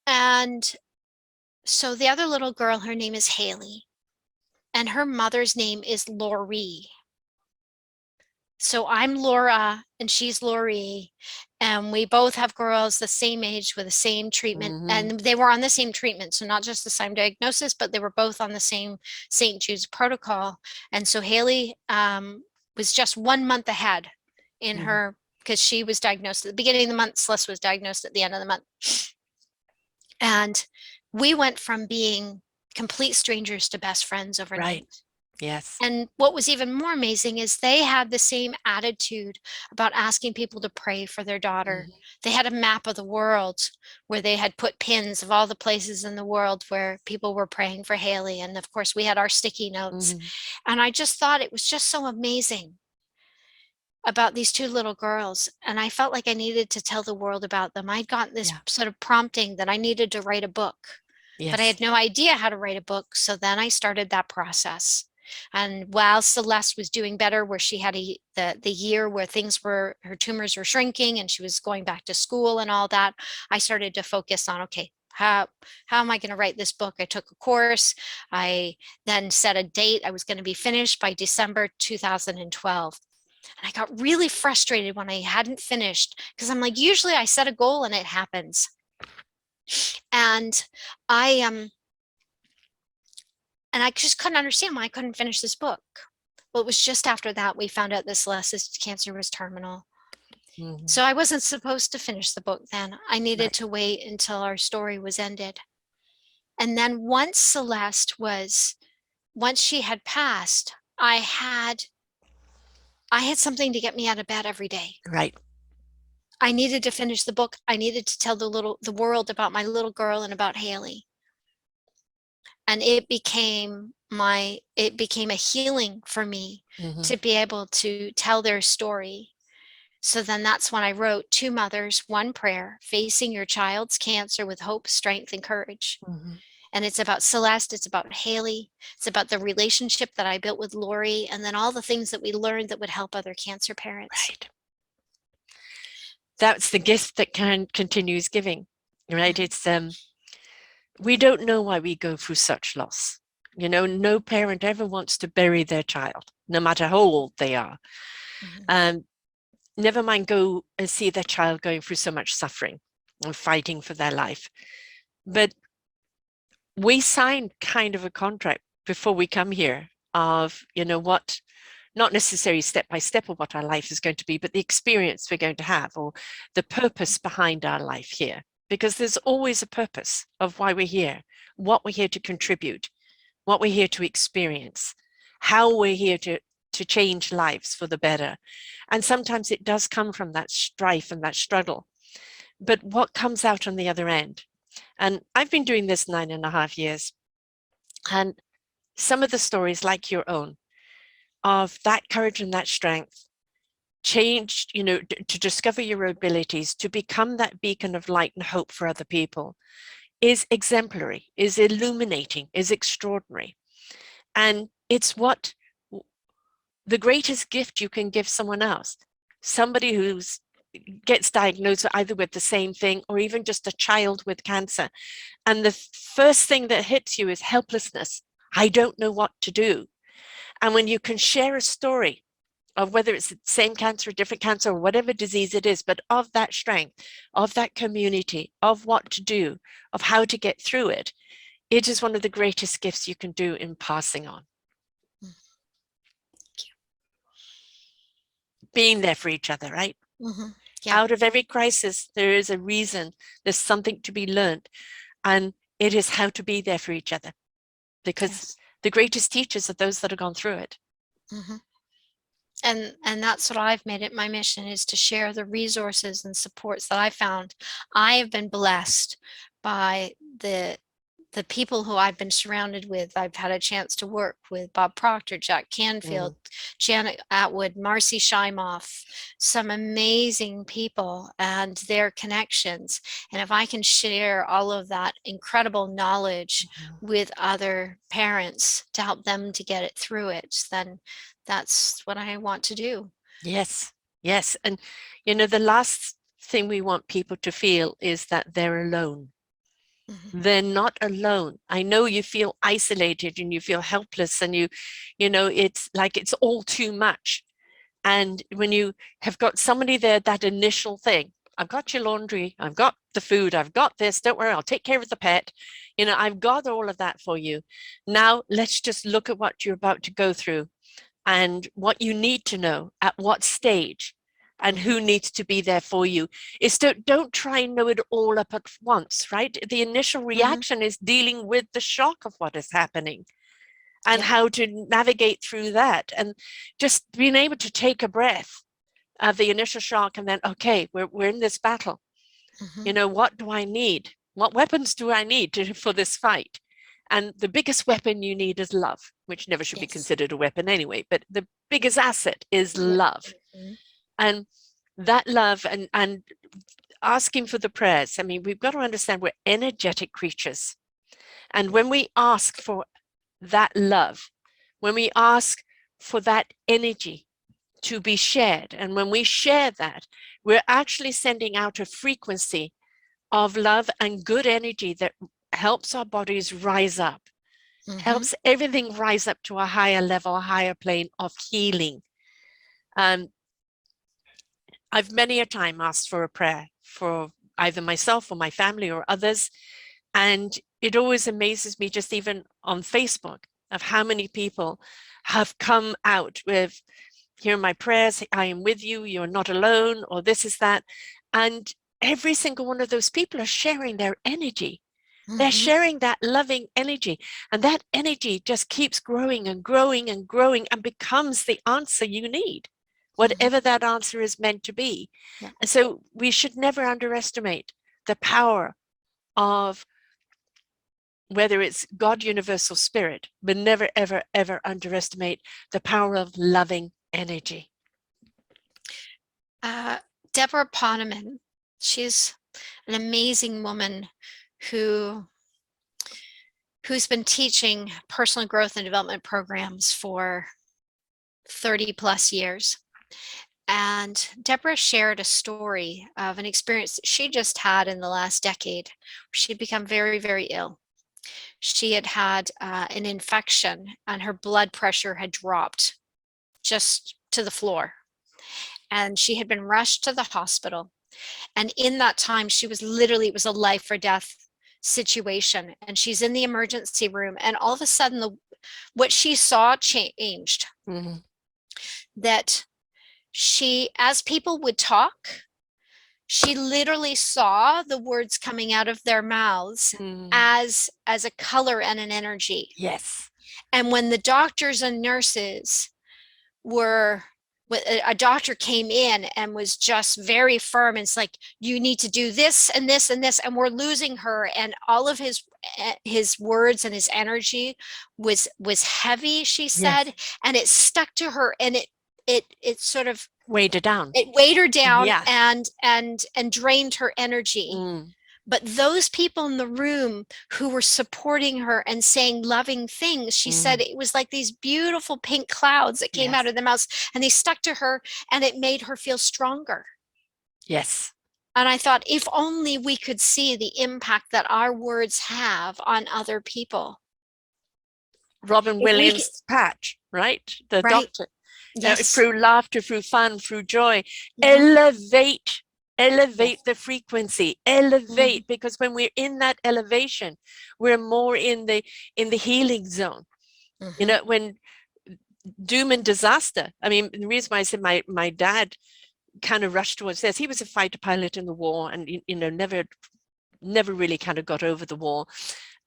And so the other little girl, her name is Haley, and her mother's name is Laurie. So I'm Laura and she's Laurie, and we both have girls the same age with the same treatment, and they were on the same treatment. So not just the same diagnosis, but they were both on the same St. Jude's protocol. And so Haley was just 1 month ahead in her, because she was diagnosed at the beginning of the month. Celeste was diagnosed at the end of the month. And we went from being complete strangers to best friends overnight. Right. Yes. And what was even more amazing is they had the same attitude about asking people to pray for their daughter. They had a map of the world where they had put pins of all the places in the world where people were praying for Haley. And of course, we had our sticky notes. And I just thought it was just so amazing about these two little girls. And I felt like I needed to tell the world about them. I'd gotten this sort of prompting that I needed to write a book, but I had no idea how to write a book. So then I started that process. And while Celeste was doing better, where she had the year where her tumors were shrinking and she was going back to school and all that, I started to focus on, okay, how am I going to write this book? I took a course. I then set a date. I was going to be finished by December 2012. And I got really frustrated when I hadn't finished, because I'm like, usually I set a goal and it happens. And I just couldn't understand why I couldn't finish this book. Well, it was just after that we found out that Celeste's cancer was terminal. So I wasn't supposed to finish the book then. I needed to wait until our story was ended. And then once she had passed, I had something to get me out of bed every day. Right. I needed to finish the book. I needed to tell the world about my little girl and about Haley. And it became a healing for me to be able to tell their story. So then that's when I wrote Two Mothers, One Prayer, Facing Your Child's Cancer with Hope, Strength, and Courage. And it's about Celeste, it's about Haley, it's about the relationship that I built with Laurie, and then all the things that we learned that would help other cancer parents. Right. That's the gift that continues giving, right? It's we don't know why we go through such loss. You know, no parent ever wants to bury their child, no matter how old they are. Never mind go and see their child going through so much suffering and fighting for their life. But we signed kind of a contract before we come here of, you know what, not necessarily step by step of what our life is going to be, but the experience we're going to have, or the purpose behind our life here. Because there's always a purpose of why we're here, what we're here to contribute, what we're here to experience, how we're here to change lives for the better. And sometimes it does come from that strife and that struggle. But what comes out on the other end? And I've been doing this 9.5 years. And some of the stories, like your own, of that courage and that strength, changed, you know, to discover your abilities, to become that beacon of light and hope for other people, is exemplary, is illuminating, is extraordinary. And it's what the greatest gift you can give someone else, somebody who's gets diagnosed either with the same thing or even just a child with cancer. And the first thing that hits you is helplessness. I don't know what to do. And when you can share a story of whether it's the same cancer, different cancer, or whatever disease it is, but of that strength, of that community, of what to do, of how to get through it, it is one of the greatest gifts you can do in passing on. Being there for each other, right? Mm-hmm. Yeah. Out of every crisis, there is a reason, there's something to be learned. And it is how to be there for each other. Because yes, the greatest teachers are those that have gone through it. Mm-hmm. And that's what I've made it my mission, is to share the resources and supports that I found. I have been blessed by the people who I've been surrounded with. I've had a chance to work with Bob Proctor, Jack Canfield, Janet Atwood, Marcy Shimoff, some amazing people and their connections. And if I can share all of that incredible knowledge with other parents to help them to get it through it, then that's what I want to do. Yes, yes. And, you know, the last thing we want people to feel is that they're alone. They're not alone. I know you feel isolated and you feel helpless and you know, it's like it's all too much. And when you have got somebody there, that initial thing, I've got your laundry, I've got the food, I've got this, don't worry, I'll take care of the pet. You know, I've got all of that for you. Now let's just look at what you're about to go through and what you need to know at what stage and who needs to be there for you. Is don't try and know it all up at once, right? The initial reaction is dealing with the shock of what is happening and how to navigate through that, and just being able to take a breath of the initial shock and then, okay, we're in this battle. You know, what do I need? What weapons do I need for this fight? And the biggest weapon you need is love, which never should be considered a weapon anyway, but the biggest asset is love. And that love and asking for the prayers. I mean, we've got to understand we're energetic creatures. And when we ask for that love, when we ask for that energy to be shared, and when we share that, we're actually sending out a frequency of love and good energy that helps our bodies rise up, helps everything rise up to a higher level, a higher plane of healing. I've many a time asked for a prayer for either myself or my family or others. And it always amazes me, just even on Facebook, of how many people have come out with, here are my prayers, I am with you, you're not alone, or this is that. And every single one of those people are sharing their energy. They're sharing that loving energy, and that energy just keeps growing and growing and growing and becomes the answer you need, whatever that answer is meant to be. And so we should never underestimate the power of, whether it's God, universal spirit, but never, ever, ever underestimate the power of loving energy. Deborah Poneman, she's an amazing woman who's been teaching personal growth and development programs for 30 plus years. And Deborah shared a story of an experience that she just had in the last decade. She'd become very, very ill. She had had an infection and her blood pressure had dropped just to the floor. And she had been rushed to the hospital. And in that time, she was literally, it was a life or death situation. And she's in the emergency room. And all of a sudden, what she saw changed. That she, as people would talk, she literally saw the words coming out of their mouths as a color and an energy. Yes. And when the doctors and nurses were, a doctor came in and was just very firm, and it's like, you need to do this and this and this, and we're losing her, and all of his words and his energy was heavy, she said, and it stuck to her, and it sort of weighed her down. It weighed her down and drained her energy. But those people in the room who were supporting her and saying loving things, she said it was like these beautiful pink clouds that came out Yes. of their mouths, and they stuck to her, and it made her feel stronger. Yes. And I thought, if only we could see the impact that our words have on other people. Robin If we could, Williams' Patch, right? The right? doctor. Yes. Through laughter, through fun, through joy, Mm-hmm. elevate, elevate Yes. the frequency, Mm-hmm. elevate, because when we're in that elevation, we're more in the healing zone. Mm-hmm. When doom and disaster. I mean, the reason why I said my dad kind of rushed towards this, he was a fighter pilot in the war, and never really kind of got over the war.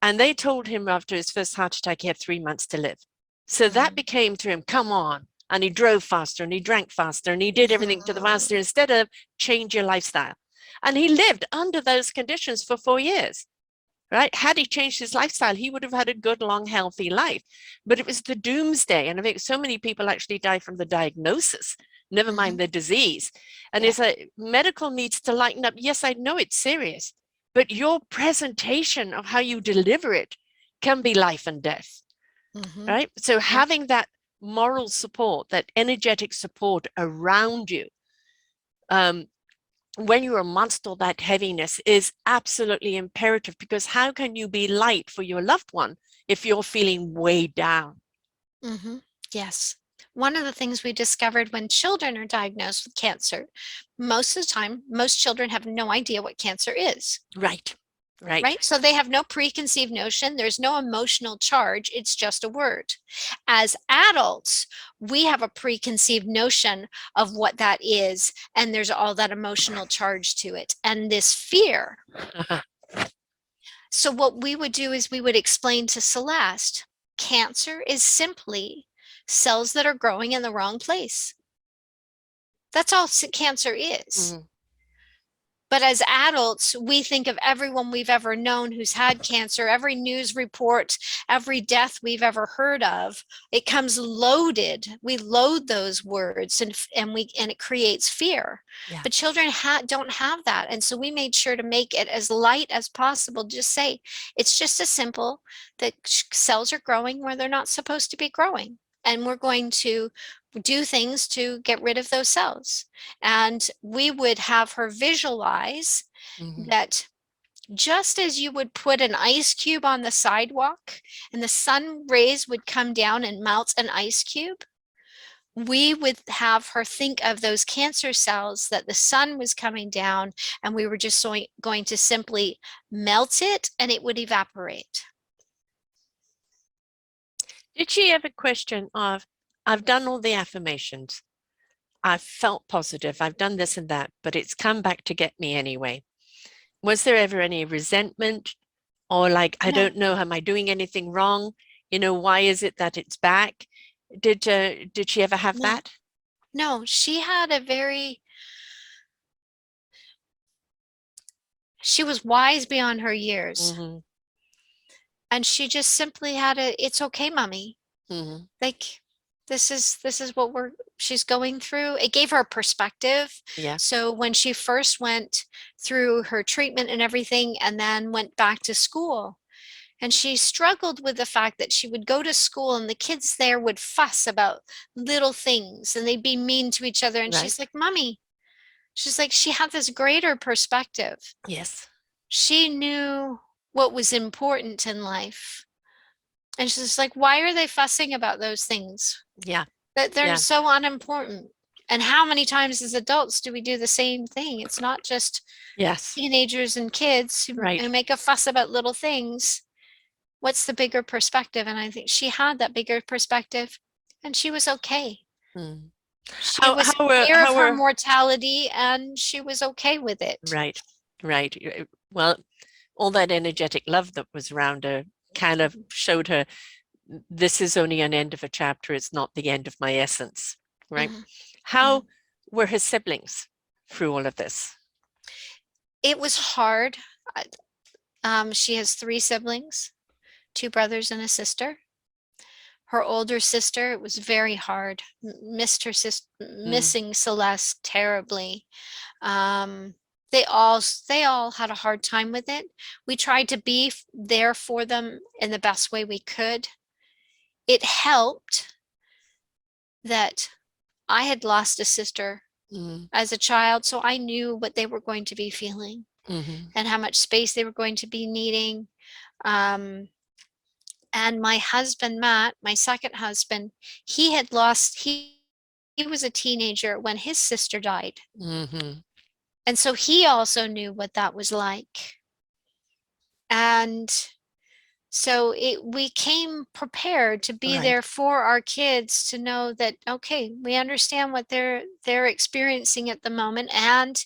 And they told him after his first heart attack, he had 3 months to live. So that Mm-hmm. became to him, come on. And he drove faster and he drank faster and he did everything to the faster instead of change your lifestyle. And he lived under those conditions for 4 years, right? Had he changed his lifestyle, he would have had a good, long, healthy life. But it was the doomsday. And I think so many people actually die from the diagnosis, never Mm-hmm. mind the disease. And Yeah. it's like medical needs to lighten up. Yes, I know it's serious, but your presentation of how you deliver it can be life and death, Mm-hmm. right? So Yep. having that moral support, that energetic support around you, um, when you're amongst all that heaviness is absolutely imperative, because how can you be light for your loved one if you're feeling way down? Mm-hmm. Yes. One of the things we discovered when children are diagnosed with cancer, most of the time, most children have no idea what cancer is. Right, right. Right? So they have no preconceived notion. There's no emotional charge. It's just a word. As adults, we have a preconceived notion of what that is, and there's all that emotional charge to it and this fear. So, what we would do is we would explain to Celeste cancer is simply cells that are growing in the wrong place. That's all cancer is. Mhm. But as adults, we think of everyone we've ever known who's had cancer, every news report, every death we've ever heard of. It comes loaded. We load those words and it creates fear. Yeah. But children don't have that. And so we made sure to make it as light as possible. Just say it's just as simple that cells are growing where they're not supposed to be growing. And we're going to do things to get rid of those cells. And we would have her visualize Mhm. that just as you would put an ice cube on the sidewalk and the sun rays would come down and melt an ice cube, we would have her think of those cancer cells that the sun was coming down and we were just going to simply melt it and it would evaporate. Did she ever question of, I've done all the affirmations, I've felt positive, I've done this and that, but it's come back to get me anyway? Was there ever any resentment, or like, I No, don't know, am I doing anything wrong? Why is it that it's back? Did she ever have no, that? no. She was wise beyond her years. Mm-hmm. And she just simply had it's okay, mommy. Mm-hmm. Like this is what she's going through. It gave her perspective. Yeah. So when she first went through her treatment and everything and then went back to school, and she struggled with the fact that she would go to school and the kids there would fuss about little things and they'd be mean to each other, and Right. she's like, mommy, she's like, she had this greater perspective. Yes. She knew what was important in life. And she's just like, why are they fussing about those things? Yeah. That they're Yeah. so unimportant. And how many times as adults do we do the same thing? It's not just Yes. teenagers and kids who Right. make a fuss about little things. What's the bigger perspective? And I think she had that bigger perspective and she was okay. Mm. She How was how were aware of how her were mortality and she was okay with it. right. Right. Well, all that energetic love that was around her kind of Mhm. showed her, this is only an end of a chapter, it's not the end of my essence, right? Mhm. How Mhm. were her siblings through all of this? It was hard. She has three siblings, two brothers and a sister. Her older sister, it was very hard. Missed her sister, Mm. missing Celeste terribly. Um, they all had a hard time with it. We tried to be there for them in the best way we could. It helped that I had lost a sister Mm-hmm. as a child, so I knew what they were going to be feeling Mm-hmm. and how much space they were going to be needing. Um, and my husband, Matt, my second husband, he was a teenager when his sister died. Mm-hmm. And so he also knew what that was like. And so we came prepared to be Right. there for our kids, to know that, okay, we understand what they're experiencing at the moment, and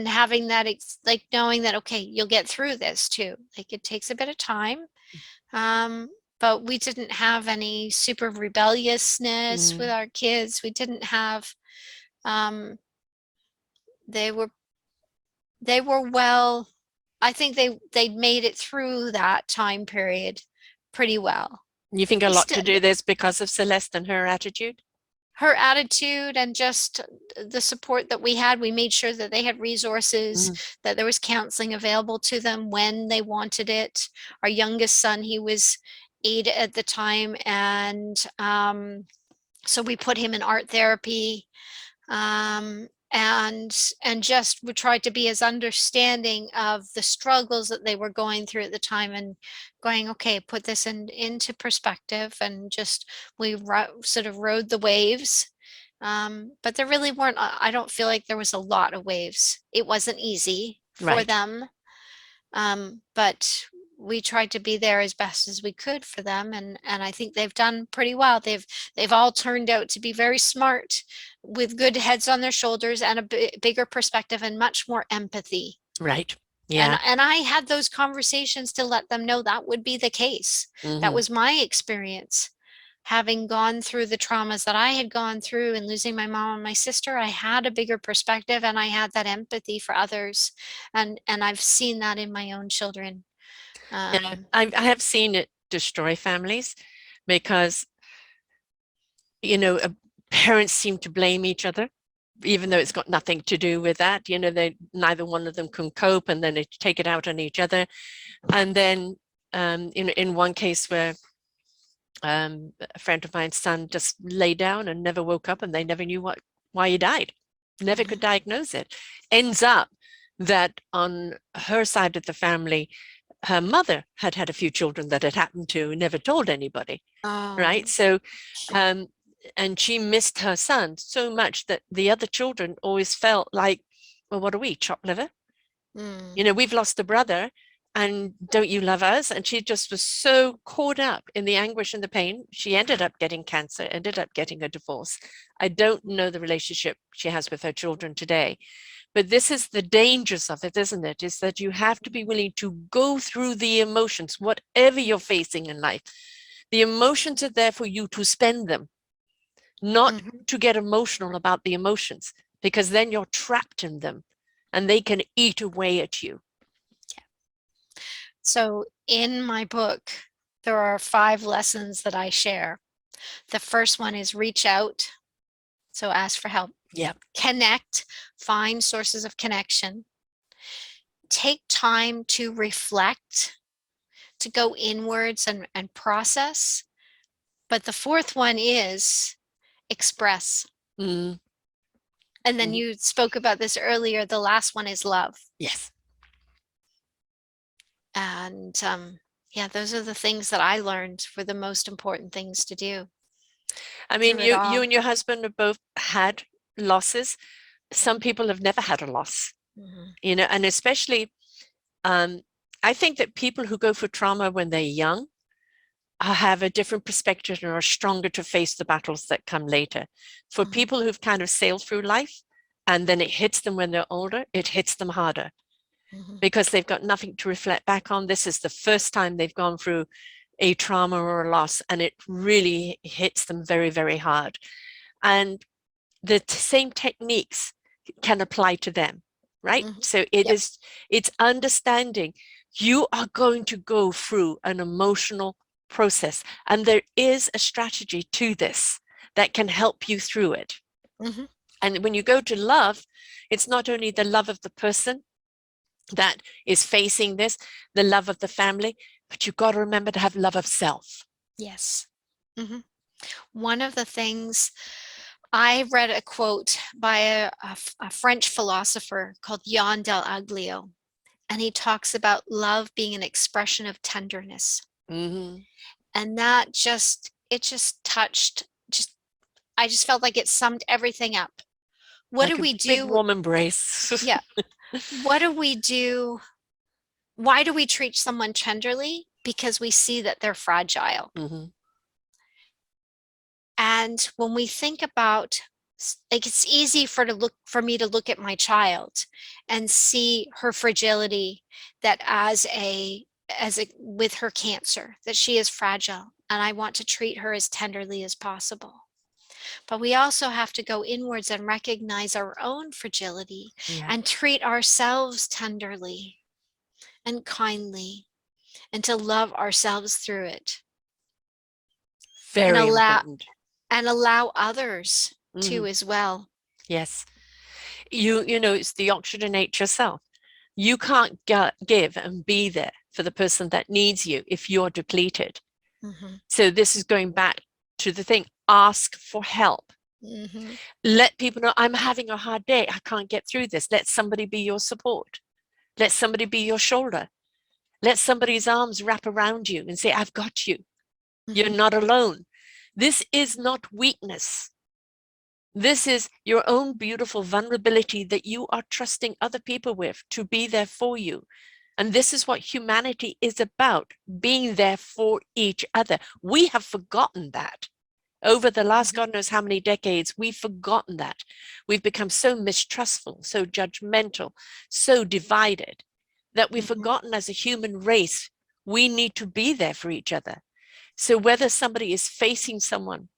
having that like knowing that, okay, you'll get through this too. Like, it takes a bit of time. Um, but we didn't have any super rebelliousness with Mm. our kids. We didn't have um they were well, I think they made it through that time period pretty well. You think a They lot to still, do this because of Celeste and her attitude? her attitude and just the support that we had, we made sure that they had resources, Mm. that there was counseling available to them when they wanted it. Our youngest son, he was 8 at the time, and so we put him in art therapy, and just we tried to be as understanding of the struggles that they were going through at the time, and going, okay, put this into perspective, and just sort of rode the waves. But there really weren't, I don't feel like there was a lot of waves. It wasn't easy for Right. them, but we tried to be there as best as we could for them, and I think they've done pretty well. They've all turned out to be very smart, with good heads on their shoulders, and a bigger perspective, and much more empathy. Right. And Yeah. and I had those conversations to let them know that would be the case. That Mm-hmm. was my experience. Having gone through the traumas that I had gone through, and losing my mom and my sister, I had a bigger perspective, and I had that empathy for others. And I've seen that in my own children. Yeah. Um, I have seen it destroy families because, you know, parents seem to blame each other, even though it's got nothing to do with that. You know, they neither one of them can cope, and then they take it out on each other. And then, in one case where a friend of mine's son just lay down and never woke up, and they never knew why he died, never could diagnose it. Ends up that on her side of the family, her mother had had a few children that had happened to, never told anybody, right? oh, So, um, and she missed her son so much that the other children always felt like, well, what are we, chopped liver? mm, You know, we've lost a brother, and don't you love us? And she just was so caught up in the anguish and the pain. She ended up getting cancer, ended up getting a divorce. I don't know the relationship she has with her children today, but this is the dangers of it, isn't it? Is that you have to be willing to go through the emotions, whatever you're facing in life. The emotions are there for you to spend them, not mhm. to get emotional about the emotions, because then you're trapped in them and they can eat away at you. So in my book, there are 5 lessons that I share. The first one is reach out. So ask for help. Yeah. Connect, find sources of connection. Take time to reflect, to go inwards and process. But the fourth one is express. Mm. And then Mm. you spoke about this earlier. The last one is love. Yes. And yeah, those are the things that I learned were the most important things to do I mean, through it you all. and your husband have both had losses. Some people have never had a loss, Mhm. you know, and especially, um, I think that people who go for trauma when they're young have a different perspective and are stronger to face the battles that come later. For Mhm. people who've kind of sailed through life and then it hits them when they're older, it hits them harder Mhm. because they've got nothing to reflect back on. This is the first time they've gone through a trauma or a loss, and it really hits them very, very hard. And the same techniques can apply to them, right? Mhm. So Yep. it's understanding you are going to go through an emotional process, and there is a strategy to this that can help you through it. Mhm. And when you go to love, it's not only the love of the person that is facing this, the love of the family, but you've got to remember to have love of self. Yes. Mm-hmm. One of the things, I read a quote by a French philosopher called Jan del Aglio, and he talks about love being an expression of tenderness. Mm-hmm. And that just touched, I just felt like it summed everything up. What Like do a we big do? warm embrace. Yeah. What do we do? Why do we treat someone tenderly? Because we see that they're fragile. Mm-hmm. And when we think about, like, it's easy for me to look at my child and see her fragility, that as a with her cancer, that she is fragile, and I want to treat her as tenderly as possible. But we also have to go inwards and recognize our own fragility Yeah. and treat ourselves tenderly and kindly, and to love ourselves through it, and Very important. allow others Mm-hmm. to as well. Yes. You know, it's the oxygenate yourself. You can't give and be there for the person that needs you if you're depleted. Mm-hmm. So this is going back to the thing, ask for help. Mm-hmm. Let people know, I'm having a hard day. I can't get through this. Let somebody be your support. Let somebody be your shoulder. Let somebody's arms wrap around you and say, I've got you. You're Mm-hmm. not alone. This is not weakness. This is your own beautiful vulnerability that you are trusting other people with to be there for you. And this is what humanity is about, being there for each other. We have forgotten that. Over the last God knows how many decades, we've forgotten that. We've become so mistrustful, so judgmental, so divided, that we've Mm-hmm. forgotten as a human race, we need to be there for each other. So whether somebody is facing someone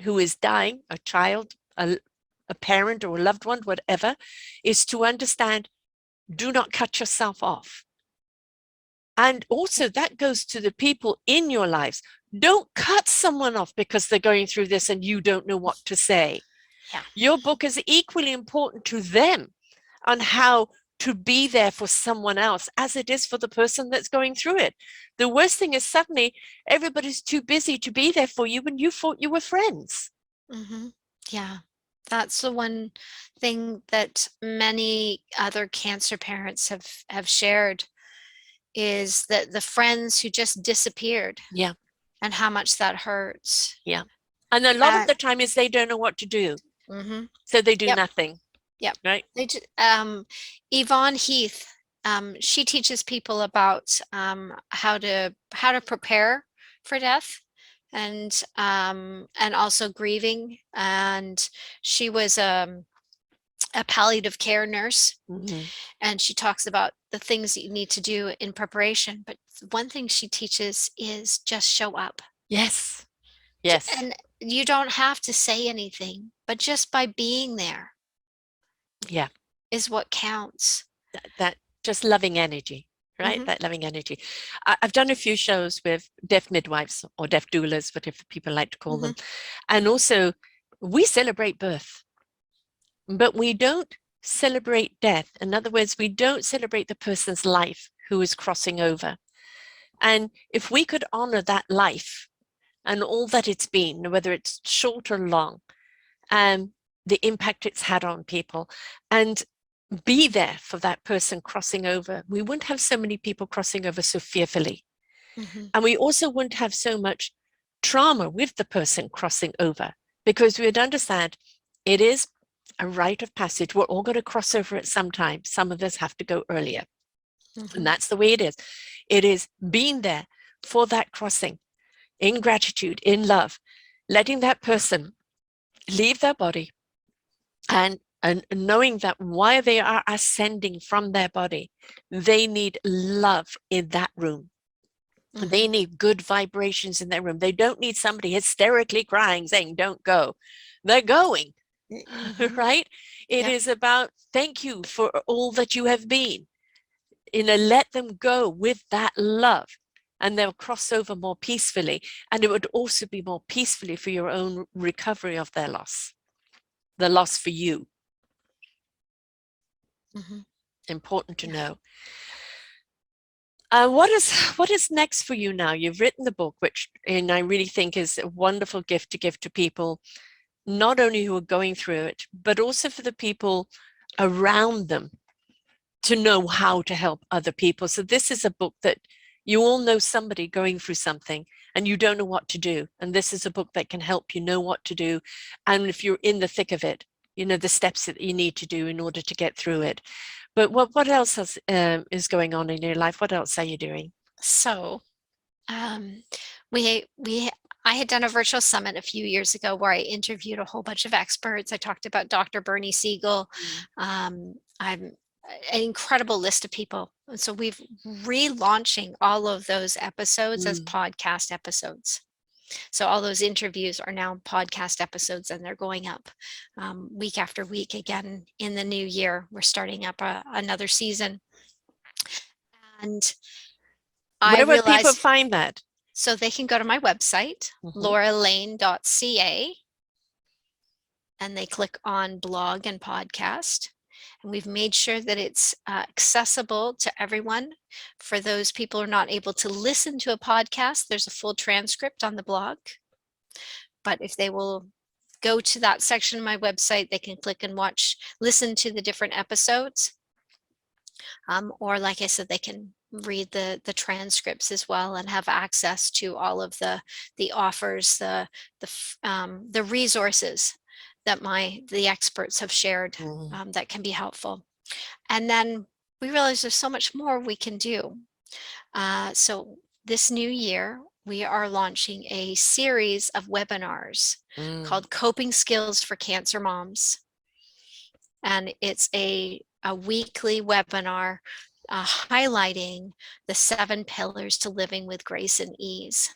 who is dying, a child, a parent or a loved one, whatever, is to understand, do not cut yourself off. And also that goes to the people in your lives. Don't cut someone off because they're going through this and you don't know what to say. Yeah. Your book is equally important to them on how to be there for someone else as it is for the person that's going through it. The worst thing is suddenly everybody's too busy to be there for you when you thought you were friends. Mm-hmm. Yeah. That's the one thing that many other cancer parents have shared, is that the friends who just disappeared, Yeah, and how much that hurts. yeah. And a lot of Uh, the time is they don't know what to do. mm-hmm. So they do Yep. nothing, Yep. right? Yvonne Heath, she teaches people about how to prepare for death, and also grieving. And she was a palliative care nurse, Mm-hmm. and she talks about the things that you need to do in preparation. But one thing she teaches is just show up. Yes, yes, And you don't have to say anything, but just by being there yeah. is what counts. That just loving energy, right? Mm-hmm. That loving energy. I've done a few shows with deaf midwives or deaf doulas, whatever people like to call Mm-hmm. them. And also, we celebrate birth, but we don't celebrate death. In other words, we don't celebrate the person's life who is crossing over. And if we could honor that life and all that it's been, whether it's short or long, the impact it's had on people, and be there for that person crossing over, we wouldn't have so many people crossing over so fearfully. Mm-hmm. And we also wouldn't have so much trauma with the person crossing over, because we would understand it is a rite of passage. We're all going to cross over at some time. Some of us have to go earlier. Mm-hmm. And that's the way it is. It is being there for that crossing in gratitude, in love, letting that person leave their body, and knowing that while they are ascending from their body, they need love in that room. Mm-hmm. They need good vibrations in their room. They don't need somebody hysterically crying, saying, don't go. They're going, Mm-hmm. right? It Yep. is about, thank you for all that you have been. Let them go with that love, and they'll cross over more peacefully. And it would also be more peacefully for your own recovery of their loss. the loss for you. Mm-hmm. Important to know. What is next for you now? You've written the book, which and I really think is a wonderful gift to give to people, not only who are going through it, but also for the people around them to know how to help other people. So this is a book that you all know somebody going through something and you don't know what to do. And this is a book that can help you know what to do. And if you're in the thick of it, you know, the steps that you need to do in order to get through it. But what else is going on in your life? What else are you doing? So, we I had done a virtual summit a few years ago where I interviewed a whole bunch of experts. I talked about Dr. Bernie Siegel. I'm an incredible list of people. And so we've relaunching all of those episodes as podcast episodes. So all those interviews are now podcast episodes and they're going up week after week again in the new year. We're starting up another season. And Where would people find that? So they can go to my website, lauralane.ca, and they click on blog and podcast. And we've made sure that it's accessible to everyone. For those people who are not able to listen to a podcast, there's a full transcript on the blog. But if they will go to that section of my website, they can click and listen to the different episodes. Or like I said, they can read the transcripts as well and have access to all of the offers, the resources that the experts have shared that can be helpful. And then we realize there's so much more we can do. So this new year, we are launching a series of webinars called Coping Skills for Cancer Moms. And it's a weekly webinar highlighting the 7 pillars to living with grace and ease.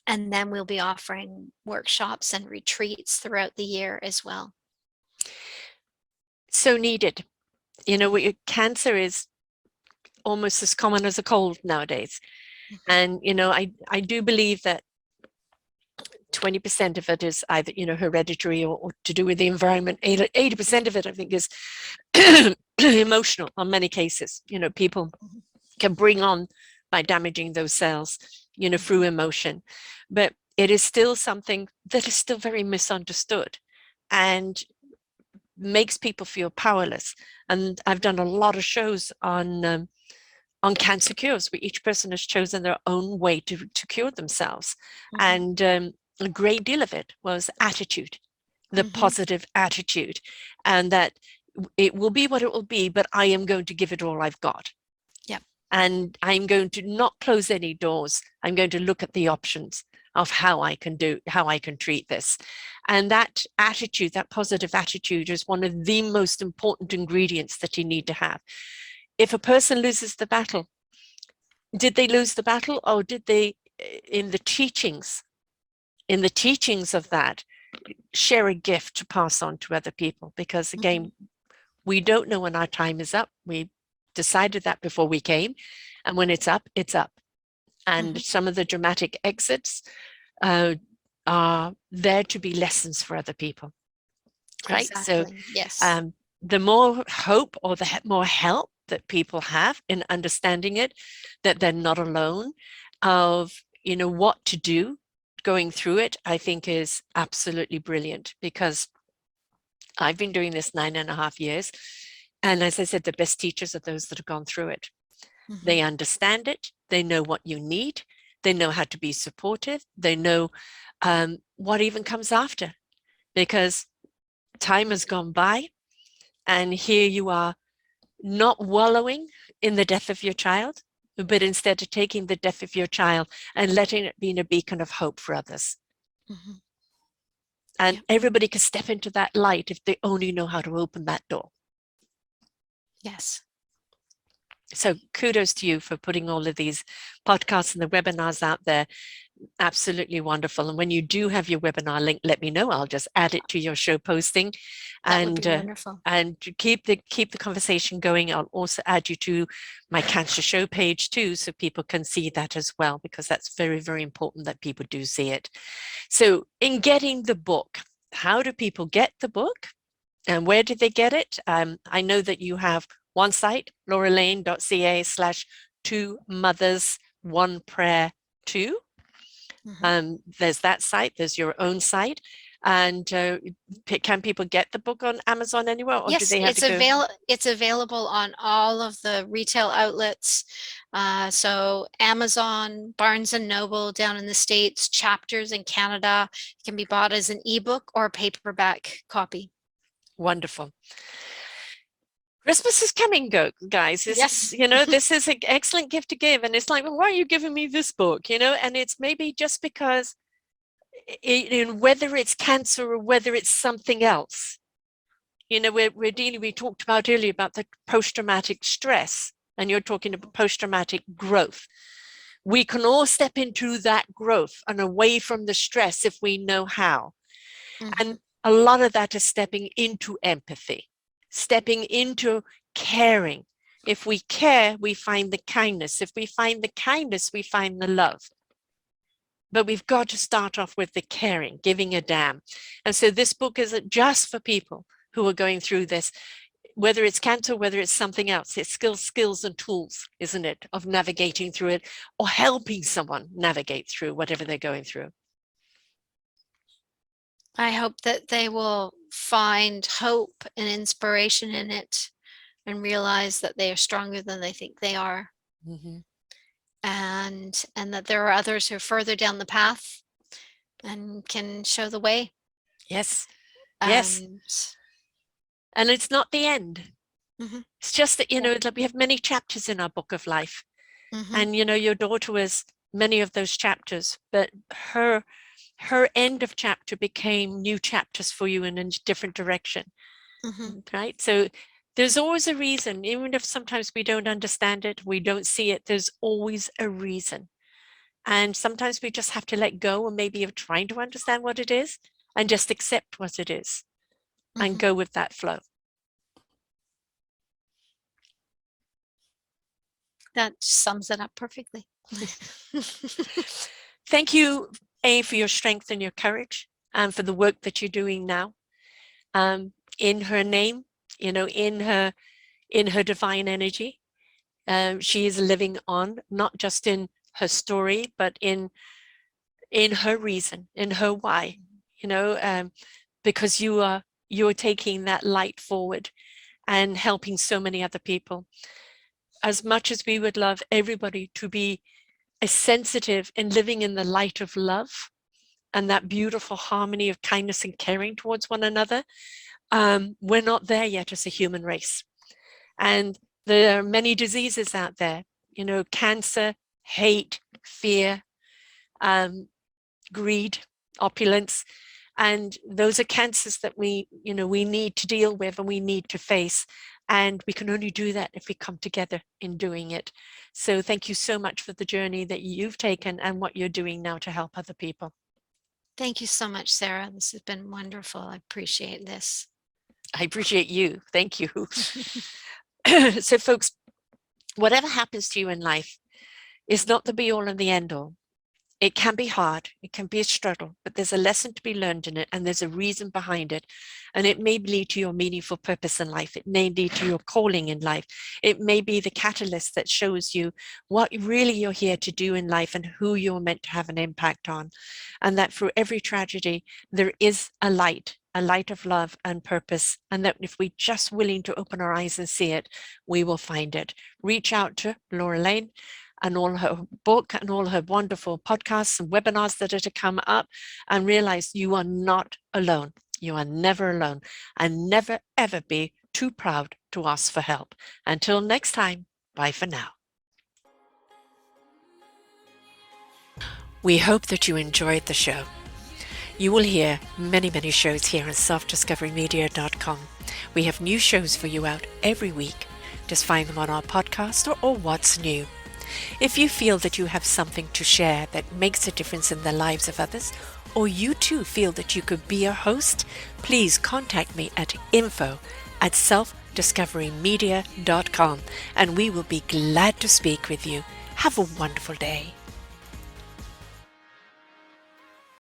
And then we'll be offering workshops and retreats throughout the year as well. So needed. You know, cancer is almost as common as a cold nowadays. And, you know, I do believe that 20% of it is either, you know, hereditary or to do with the environment. 80% of it, I think, is emotional in many cases. You know, people can bring on by damaging those cells, you know, through emotion. But it is still something that is still very misunderstood and makes people feel powerless. And I've done a lot of shows on cancer cures, where each person has chosen their own way to cure themselves. And a great deal of it was attitude, the positive attitude, and that it will be what it will be, but I am going to give it all I've got. Yeah. And I'm going to not close any doors. I'm going to look at the options of how I can treat this. And that attitude, that positive attitude, is one of the most important ingredients that you need to have. If a person loses the battle, did they lose the battle, or did they, in the teachings of that, share a gift to pass on to other people? Because again, we don't know when our time is up. We decided that before we came, and when it's up, it's up. And some of the dramatic exits are there to be lessons for other people, right? Exactly. So yes, the more hope or the more help that people have in understanding it, that they're not alone, of, you know, what to do going through it, I think is absolutely brilliant, because I've been doing this 9.5 years. And as I said, the best teachers are those that have gone through it. They understand it. They know what you need. They know how to be supportive. They know what even comes after, because time has gone by and here you are, not wallowing in the death of your child, but instead of taking the death of your child and letting it be a beacon of hope for others. And everybody can step into that light if they only know how to open that door. Yes. So kudos to you for putting all of these podcasts and the webinars out there. Absolutely wonderful. And when you do have your webinar link, let me know. I'll just add it to your show posting. That would be wonderful. And to keep the conversation going, I'll also add you to my cancer show page too, so people can see that as well, because that's very, very important that people do see it. So in getting the book, how do people get the book and where did they get it? I know that you have one site, lauralane.ca/2mothers1prayer2. There's that site, there's your own site. And can people get the book on Amazon anywhere, or do Yes, they have to go? it's available on all of the retail outlets. So Amazon, Barnes and Noble down in the States, Chapters in Canada. It can be bought as an ebook or a paperback copy. Wonderful. Christmas is coming, guys. Yes. This is an excellent gift to give. And it's like, well, why are you giving me this book? And it's maybe just because whether it's cancer or whether it's something else, we talked about earlier about the post-traumatic stress, and you're talking about post-traumatic growth. We can all step into that growth and away from the stress if we know how. And a lot of that is stepping into empathy, stepping into caring. If we care, we find the kindness. If we find the kindness, we find the love. But we've got to start off with the caring, giving a damn. And so this book isn't just for people who are going through this, whether it's cancer, whether it's something else. It's skills and tools, isn't it, of navigating through it or helping someone navigate through whatever they're going through. I hope that they will find hope and inspiration in it and realize that they are stronger than they think they are. And that there are others who are further down the path and can show the way. Yes. Yes. And it's not the end. It's just that, we have many chapters in our book of life. And, your daughter was many of those chapters, but her end of chapter became new chapters for you in a different direction. Right? So there's always a reason, even if sometimes we don't understand it, we don't see it, there's always a reason. And sometimes we just have to let go and maybe of trying to understand what it is and just accept what it is and go with that flow. That sums it up perfectly. Thank you, for your strength and your courage and for the work that you're doing now. In her name, in her divine energy, she is living on, not just in her story, but in her reason, in her why, because you're taking that light forward and helping so many other people. As much as we would love everybody to be as sensitive and living in the light of love and that beautiful harmony of kindness and caring towards one another, we're not there yet as a human race. And there are many diseases out there, cancer, hate, fear, greed, opulence. And those are cancers that we need to deal with and we need to face. And we can only do that if we come together in doing it. So thank you so much for the journey that you've taken and what you're doing now to help other people. Thank you so much, Sarah. This has been wonderful. I appreciate this. I appreciate you. Thank you. So folks, whatever happens to you in life is not the be all and the end all. It can be hard, it can be a struggle, but there's a lesson to be learned in it and there's a reason behind it. And it may lead to your meaningful purpose in life. It may lead to your calling in life. It may be the catalyst that shows you what really you're here to do in life and who you're meant to have an impact on. And that through every tragedy, there is a light of love and purpose. And that if we're just willing to open our eyes and see it, we will find it. Reach out to Laura Lane and all her book and all her wonderful podcasts and webinars that are to come up, and realize you are not alone. You are never alone, and never ever be too proud to ask for help. Until next time, bye for now. We hope that you enjoyed the show. You will hear many, many shows here on selfdiscoverymedia.com. We have new shows for you out every week. Just find them on our podcast or What's New. If you feel that you have something to share that makes a difference in the lives of others, or you too feel that you could be a host, please contact me at info@selfdiscoverymedia.com and we will be glad to speak with you. Have a wonderful day.